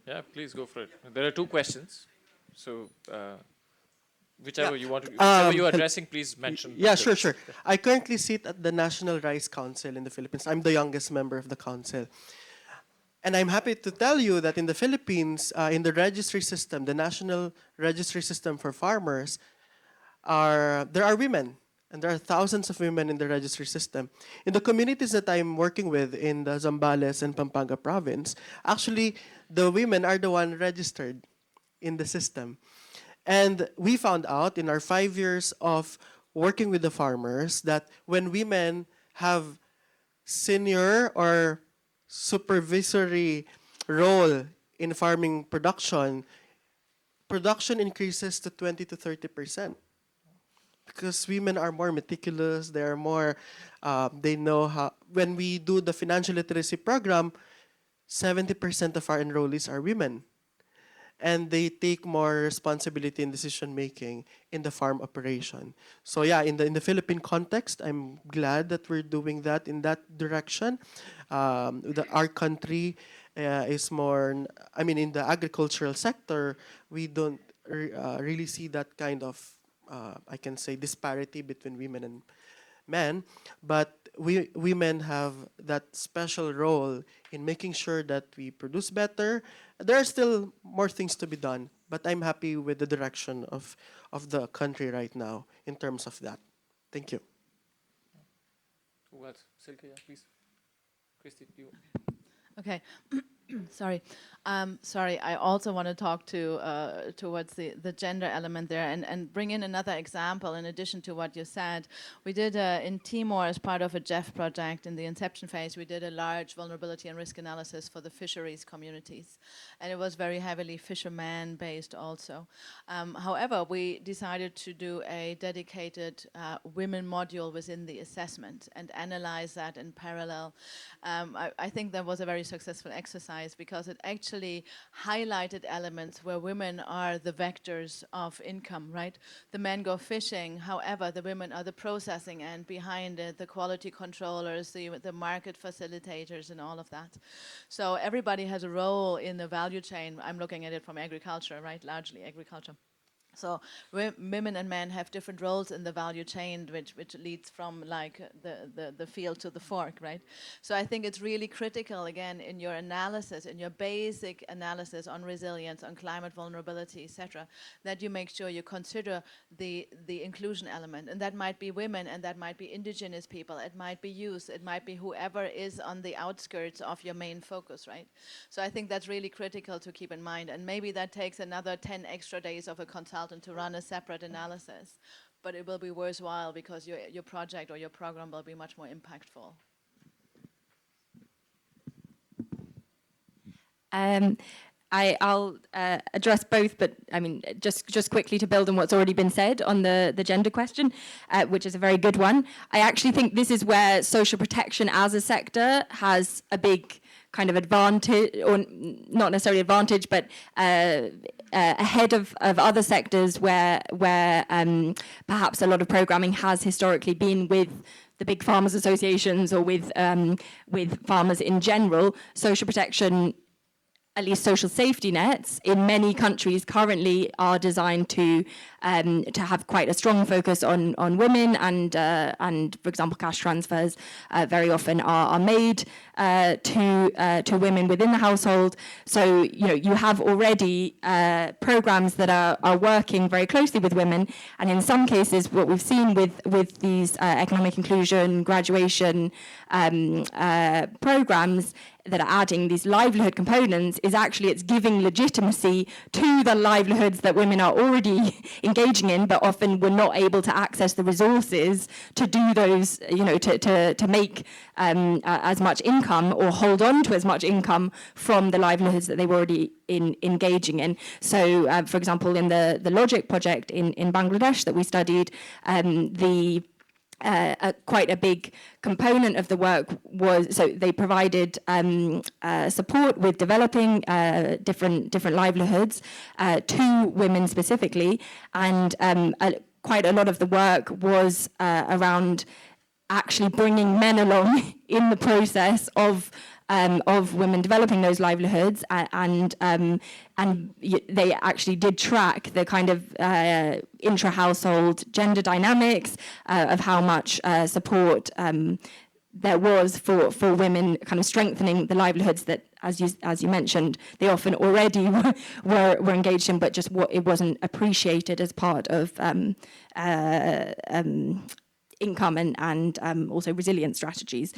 Yeah, please go for it. There are two questions, so whichever you want to, whichever you're addressing, please mention. Yeah, sure. I currently sit at the National Rice Council in the Philippines. I'm the youngest member of the council. And I'm happy to tell you that in the Philippines, in the registry system, the national registry system for farmers, there are women. And there are thousands of women in the registry system. In the communities that I'm working with in the Zambales and Pampanga province, actually, the women are the one registered in the system. And we found out in our 5 years of working with the farmers that when women have senior or supervisory role in farming production increases to 20 to 30%. Because women are more meticulous, they are more, they know how, when we do the financial literacy program, 70% of our enrollees are women. And they take more responsibility in decision making in the farm operation. So yeah, in the Philippine context, I'm glad that we're doing that in that direction. Our country is more, in the agricultural sector, we don't really see that kind of, I can say, disparity between women and men, but women have that special role in making sure that we produce better. There are still more things to be done, but I'm happy with the direction of the country right now in terms of that. Thank you. Who else? Silke, yeah, please. Christy, you. Okay. Sorry. I also want to talk towards the gender element there and bring in another example in addition to what you said. We did in Timor, as part of a GEF project in the inception phase, we did a large vulnerability and risk analysis for the fisheries communities. And it was very heavily fisherman based also. However, we decided to do a dedicated women module within the assessment and analyze that in parallel. I think that was a very successful exercise because it actually highlighted elements where women are the vectors of income, right? The men go fishing, however, the women are the processing end behind it, the quality controllers, the market facilitators and all of that. So everybody has a role in the value chain. I'm looking at it from agriculture, right? Largely agriculture. So women and men have different roles in the value chain, which leads from like the field to the fork, right? So I think it's really critical, again, in your analysis, in your basic analysis on resilience, on climate vulnerability, etc., that you make sure you consider the inclusion element. And that might be women, and that might be indigenous people, it might be youth, it might be whoever is on the outskirts of your main focus, right? So I think that's really critical to keep in mind. And maybe that takes another 10 extra days of a consultant to run a separate analysis, but it will be worthwhile because your project or your program will be much more impactful. I'll address both, but just quickly to build on what's already been said on the gender question, which is a very good one. I actually think this is where social protection as a sector has a big kind of advantage, or not necessarily advantage, but ahead of other sectors where perhaps a lot of programming has historically been with the big farmers associations or with farmers in general. Social protection at least social safety nets in many countries currently are designed to have quite a strong focus on women, and for example cash transfers very often are made to women within the household. So you have already programs that are working very closely with women, and in some cases what we've seen with these economic inclusion, graduation programs that are adding these livelihood components is actually it's giving legitimacy to the livelihoods that women are already engaging in, but often were not able to access the resources to do those, to make as much income or hold on to as much income from the livelihoods that they were already engaging in. So, for example, in the Logic project in Bangladesh that we studied, quite a big component of the work was, so they provided support with developing different livelihoods to women specifically, and quite a lot of the work was around actually bringing men along in the process of women developing those livelihoods, and they actually did track the kind of intra-household gender dynamics of how much support there was for women, kind of strengthening the livelihoods that, as you mentioned, they often already were engaged in, but just it wasn't appreciated as part of income and also resilience strategies.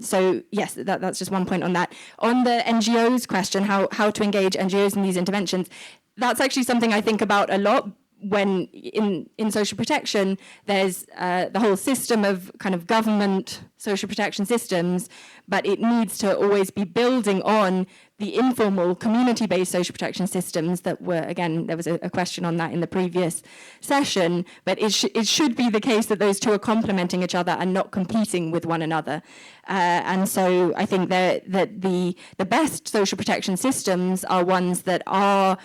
So yes, that's just one point on that. On the NGOs question, how to engage NGOs in these interventions, that's actually something I think about a lot. When in social protection, there's the whole system of kind of government social protection systems, but it needs to always be building on the informal community-based social protection systems that were, again, there was a question on that in the previous session, but it should be the case that those two are complementing each other and not competing with one another. And so I think that the best social protection systems are ones that are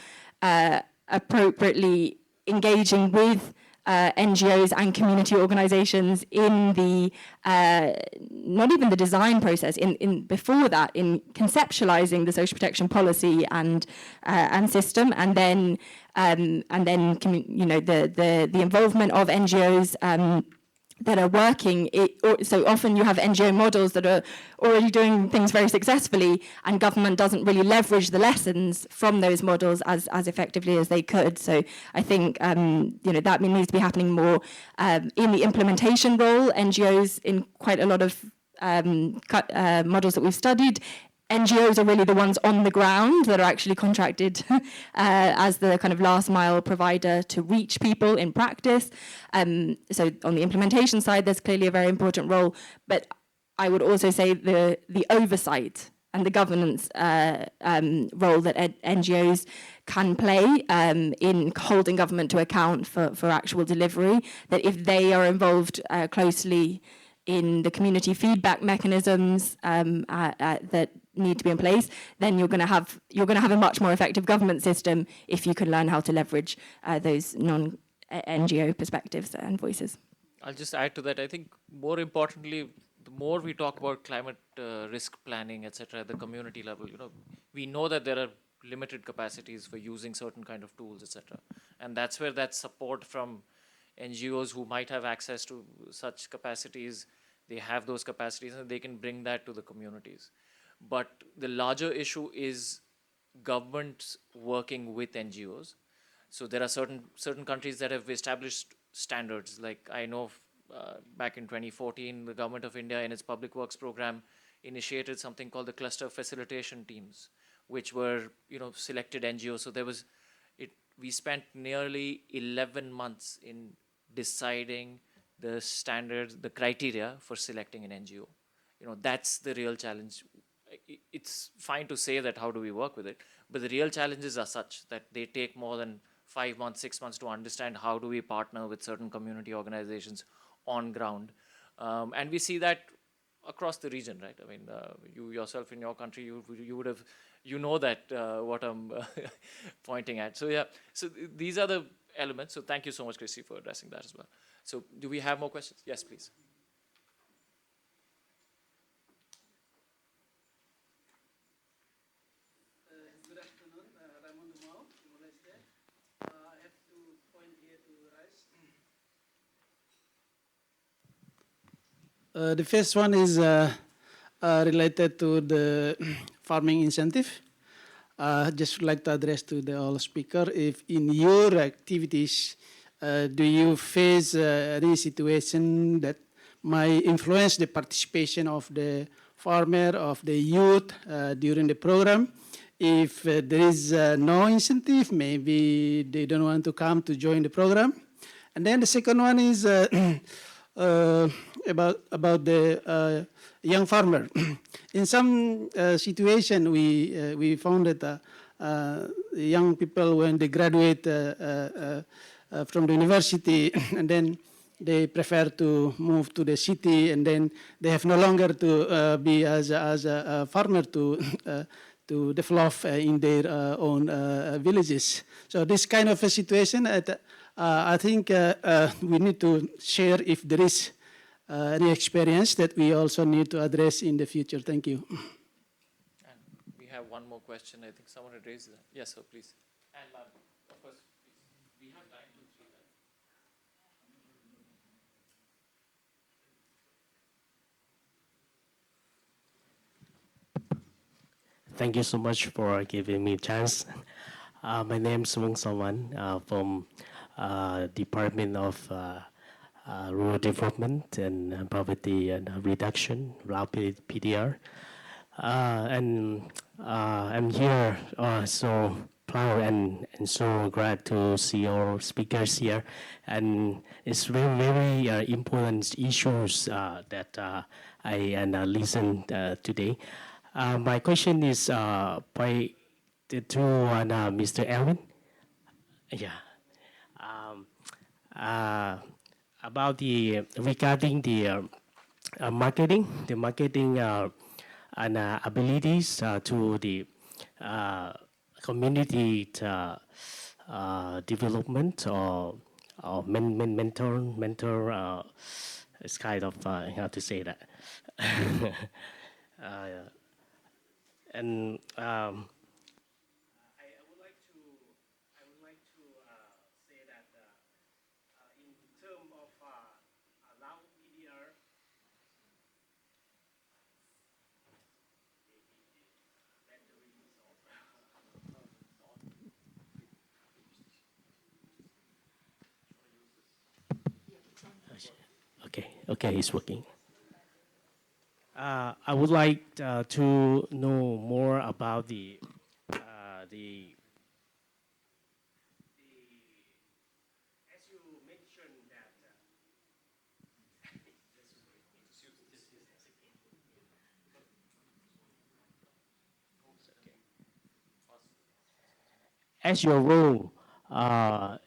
appropriately engaging with NGOs and community organizations in the, not even the design process, in before that, in conceptualizing the social protection policy and system, and then the involvement of NGOs that are working. So often you have NGO models that are already doing things very successfully, and government doesn't really leverage the lessons from those models as effectively as they could. So I think that needs to be happening more in the implementation role. NGOs, in quite a lot of models that we've studied, NGOs are really the ones on the ground that are actually contracted as the kind of last mile provider to reach people in practice. So on the implementation side, there's clearly a very important role, but I would also say the oversight and the governance role that NGOs can play in holding government to account for actual delivery, that if they are involved closely in the community feedback mechanisms that need to be in place, then you're going to have a much more effective government system if you can learn how to leverage those non-NGO perspectives and voices. I'll just add to that. I think more importantly, the more we talk about climate risk planning, etc., at the community level, we know that there are limited capacities for using certain kind of tools, etc., and that's where that support from NGOs who might have access to such capacities, they have those capacities and they can bring that to the communities. But the larger issue is governments working with NGOs. So there are certain countries that have established standards. Like I know back in 2014, the government of India in its public works program initiated something called the cluster facilitation teams, which were selected NGOs. So we spent nearly 11 months in deciding the standards, the criteria for selecting an NGO. That's the real challenge. It's fine to say that how do we work with it, but the real challenges are such that they take more than 5 months, 6 months to understand how do we partner with certain community organizations on ground. And we see that across the region, right? I mean, you yourself in your country, you would have, that what I'm pointing at. So yeah, so these are the elements. So thank you so much, Chrissy, for addressing that as well. So do we have more questions? Yes, please. The first one is related to the farming incentive. Just would like to address to the all speaker, if in your activities, do you face any situation that might influence the participation of the farmer, of the youth during the program? If there is no incentive, maybe they don't want to come to join the program. And then the second one is about the young farmer. In some situation, we found that young people, when they graduate from the university, and then they prefer to move to the city, and then they have no longer to be as a farmer to develop in their own villages. So this kind of a situation, I think we need to share if there is any experience that we also need to address in the future. Thank you. And we have one more question. I think someone had raised that. Yes, sir, please. And of course, please. We have time to three. Thank you so much for giving me a chance. My name is Wong Sawan from Department of Rural Development and Poverty and Reduction, PDR. And I'm here so proud and so glad to see our speakers here. And it's very, very important issues that I listen today. My question is to Mr. Alvin. Yeah. About regarding the marketing, and abilities to the community development or mentor. It's kind of how to say that. And I would like to say that in terms of allow PDR, okay, it's working. I would like to know more about the as you mentioned that as your role,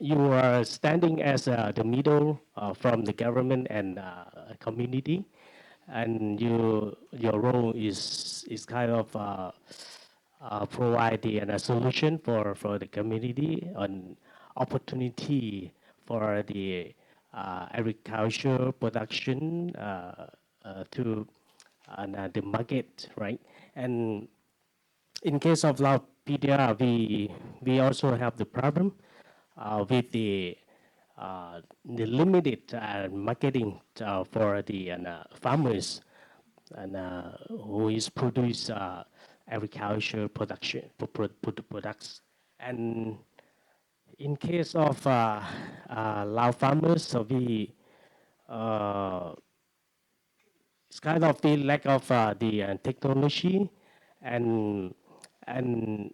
you are standing as the middle from the government and community, and your role is kind of providing a solution for the community, an opportunity for the agriculture production to the market, right? And in case of Lao PDR, we also have the problem with the limited marketing for the farmers and who is produce agriculture production products. And in case of Lao farmers, so we it's kind of the lack of the technology, and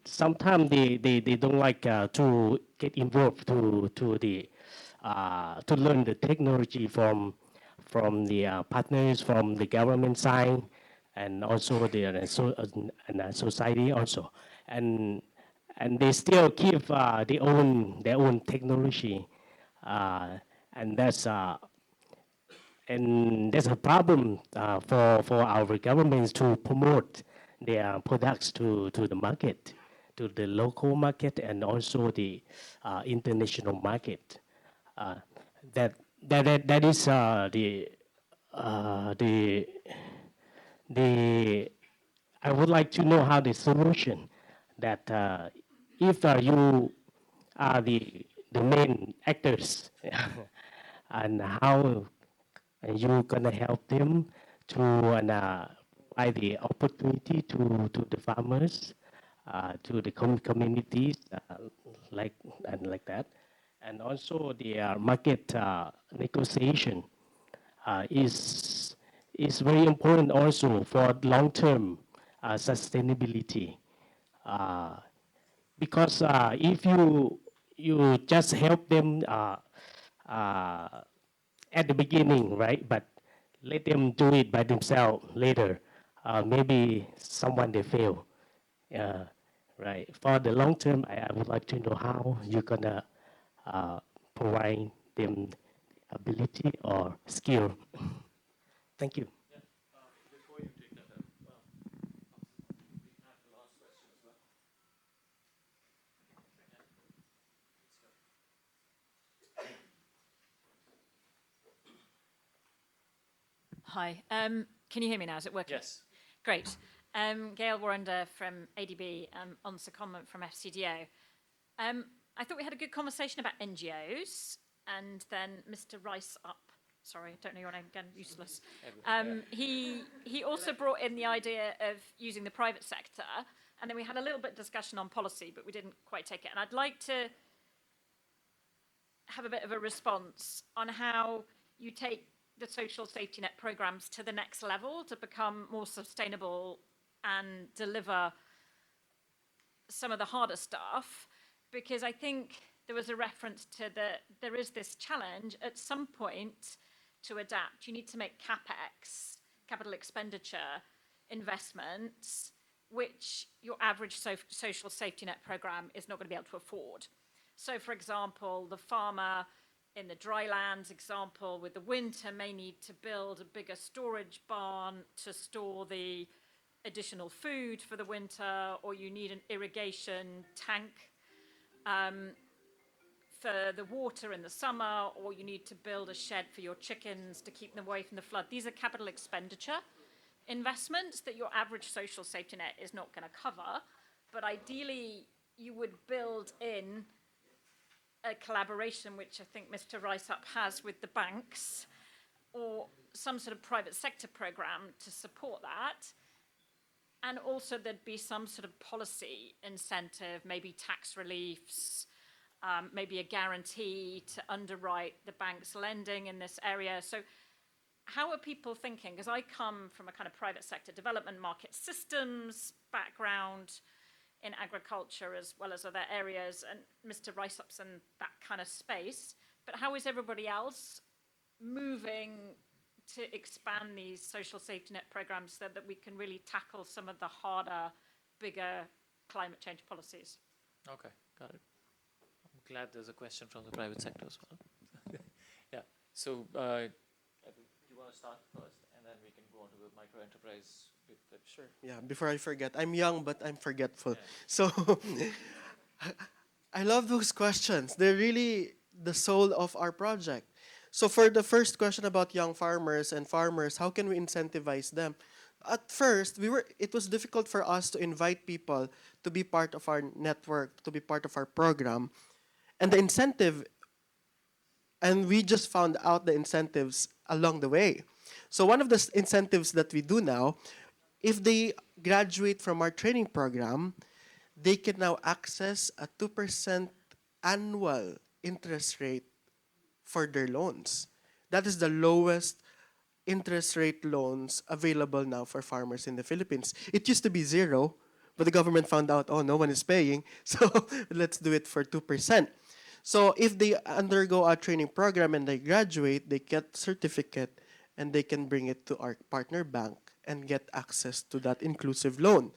sometimes they don't like to get involved to the to learn the technology from the partners from the government side, and also the society also, and they still keep their own technology, and that's a problem for our governments to promote their products to the market, to the local market, and also the international market. That is the I would like to know how the solution that if you are the main actors and how you gonna help them to provide the opportunity to the farmers, to the communities, like that, and also the market negotiation is very important also for long-term sustainability. Uh, because if you just help them uh, at the beginning, right? But let them do it by themselves later. Maybe someone they fail, uh, right? For the long term, I would like to know how you're gonna provide them ability or skill. Thank you. Hi. Can you hear me now? Is it working? Yes. Great. Gail Warrender from ADB, on secondment from FCDO. I thought we had a good conversation about NGOs, and then Mr. Rice up. Sorry, I don't know your name again, useless. He also brought in the idea of using the private sector, and then we had a little bit of discussion on policy, but we didn't quite take it. And I'd like to have a bit of a response on how you take the social safety net programs to the next level to become more sustainable and deliver some of the harder stuff, because I think there was a reference to there is this challenge at some point to adapt. You need to make CapEx, capital expenditure investments, which your average social safety net program is not going to be able to afford. So, for example, the farmer in the drylands example with the winter may need to build a bigger storage barn to store the additional food for the winter, or you need an irrigation tank for the water in the summer, or you need to build a shed for your chickens to keep them away from the flood. These are capital expenditure investments that your average social safety net is not going to cover, but ideally you would build in a collaboration, which I think Mr. Rice-up has with the banks, or some sort of private sector program to support that. And also there'd be some sort of policy incentive, maybe tax reliefs, maybe a guarantee to underwrite the bank's lending in this area. So how are people thinking? Because I come from a kind of private sector development, market systems background in agriculture as well as other areas, and Mr. Rice-up's in that kind of space. But how is everybody else moving to expand these social safety net programs so that we can really tackle some of the harder, bigger climate change policies? Okay, got it. I'm glad there's a question from the private sector as well. Yeah, so do you want to start first, and then we can go on to the micro enterprise bit? Sure. Yeah, before I forget, I'm young, but I'm forgetful. Yeah. So I love those questions. They're really the soul of our project. So for the first question about young farmers and farmers, how can we incentivize them? At first, it was difficult for us to invite people to be part of our network, to be part of our program. And the incentive, and we just found out the incentives along the way. So one of the incentives that we do now, if they graduate from our training program, they can now access a 2% annual interest rate for their loans. That is the lowest interest rate loans available now for farmers in the Philippines. It used to be 0, but the government found out, oh, no one is paying, so let's do it for 2%. So if they undergo our training program and they graduate, they get certificate and they can bring it to our partner bank and get access to that inclusive loan.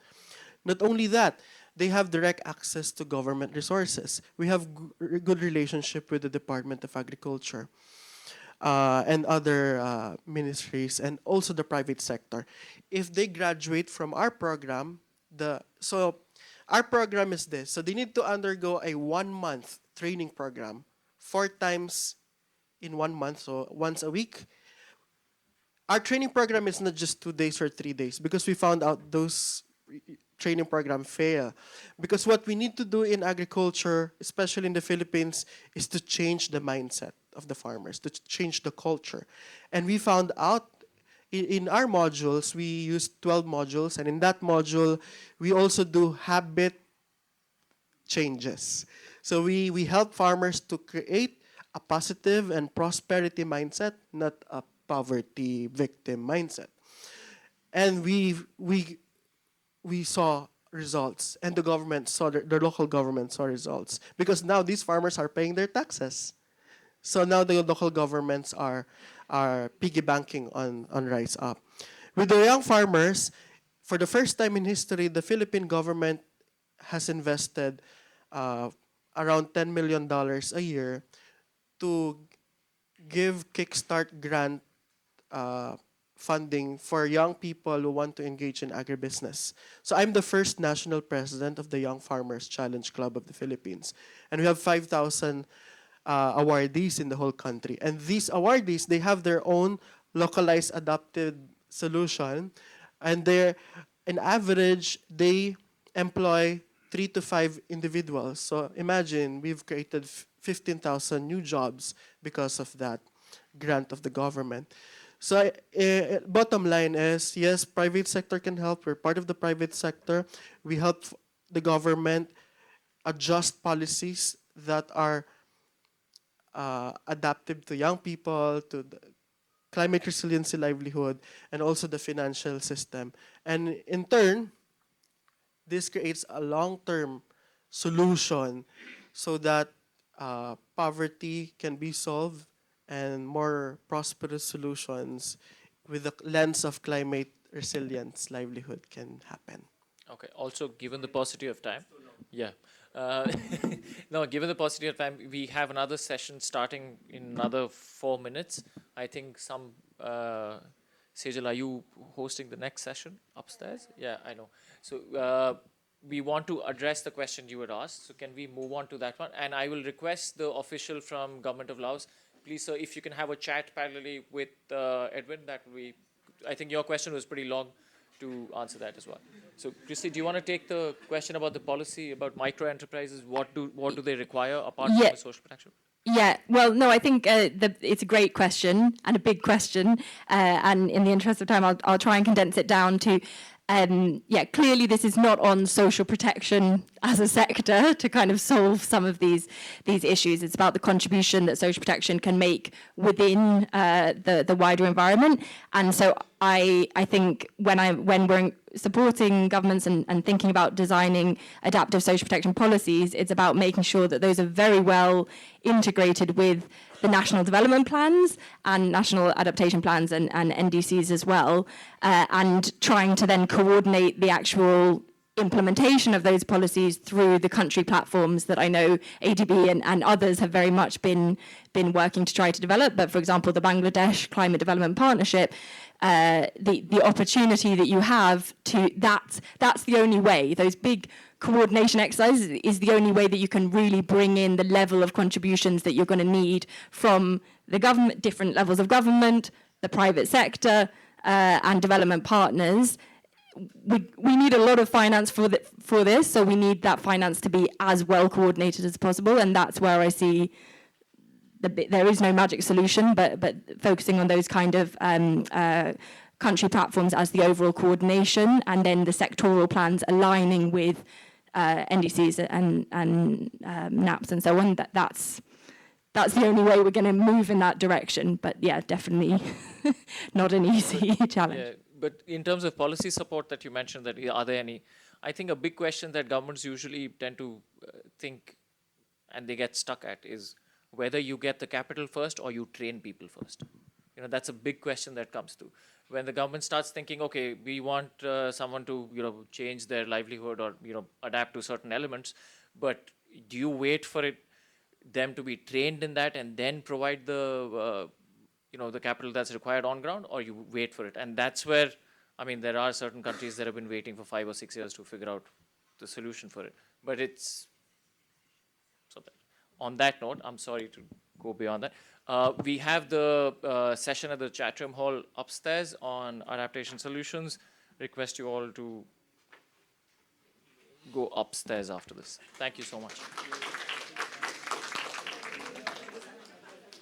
Not only that, they have direct access to government resources. We have good relationship with the Department of Agriculture and other ministries, and also the private sector. If they graduate from our program, so our program is this. So they need to undergo a 1-month training program 4 times in 1 month, so once a week. Our training program is not just 2 days or 3 days, because we found out those training program fail. Because what we need to do in agriculture, especially in the Philippines, is to change the mindset of the farmers, to change the culture. And we found out in our modules, we use 12 modules, and in that module, we also do habit changes. So we help farmers to create a positive and prosperity mindset, not a poverty victim mindset. And we saw results, and the government saw the local government saw results, because now these farmers are paying their taxes. So now the local governments are piggy banking on Rise Up. With the young farmers, for the first time in history, the Philippine government has invested around $10 million a year to give kickstart grant funding for young people who want to engage in agribusiness. So I'm the first national president of the Young Farmers Challenge Club of the Philippines. And we have 5,000 awardees in the whole country. And these awardees, they have their own localized adapted solution. And they're, in average, they employ 3 to 5 individuals. So imagine we've created 15,000 new jobs because of that grant of the government. So bottom line is, yes, private sector can help. We're part of the private sector. We help the government adjust policies that are adaptive to young people, to the climate resiliency livelihood, and also the financial system. And in turn, this creates a long-term solution so that poverty can be solved and more prosperous solutions with the lens of climate resilience livelihood can happen. Okay. Also, given the paucity of time, yeah. No, given the paucity of time, we have another session starting in another 4 minutes. I think Sejal, are you hosting the next session upstairs? Yeah, I know. So we want to address the question you had asked. So can we move on to that one? And I will request the official from Government of Laos, please, sir, if you can have a chat parallelly with Edwin, that would be, I think your question was pretty long to answer that as well. So, Christy, do you want to take the question about the policy about micro enterprises? What do they require apart from the social protection? Yeah, well, no, I think it's a great question and a big question. And in the interest of time, I'll try and condense it down to, clearly this is not on social protection as a sector to kind of solve some of these issues. It's about the contribution that social protection can make within the wider environment. And so I think when we're supporting governments and thinking about designing adaptive social protection policies, it's about making sure that those are very well integrated with the national development plans and national adaptation plans and NDCs as well, and trying to then coordinate the actual implementation of those policies through the country platforms that I know ADB and others have very much been working to try to develop. But for example, the Bangladesh Climate Development Partnership, the opportunity that you have to, that's the only way. Those big coordination exercises is the only way that you can really bring in the level of contributions that you're going to need from the government, different levels of government, the private sector, and development partners. We need a lot of finance for this, so we need that finance to be as well coordinated as possible, and that's where I see there is no magic solution, but focusing on those kind of country platforms as the overall coordination, and then the sectoral plans aligning with NDCs and NAPs and so on. That's the only way we're going to move in that direction. But yeah, definitely not an easy challenge. Yeah, but in terms of policy support that you mentioned, that are there any? I think a big question that governments usually tend to think, and they get stuck at, is whether you get the capital first or you train people first. That's a big question that comes through. When the government starts thinking, okay, we want someone to, change their livelihood or, adapt to certain elements, but do you wait for them to be trained in that and then provide the, the capital that's required on ground, or you wait for it? And that's where, there are certain countries that have been waiting for 5 or 6 years to figure out the solution for it. But it's something. On that note, I'm sorry to go beyond that. We have the session at the chat room hall upstairs on adaptation solutions. Request you all to go upstairs after this. Thank you so much.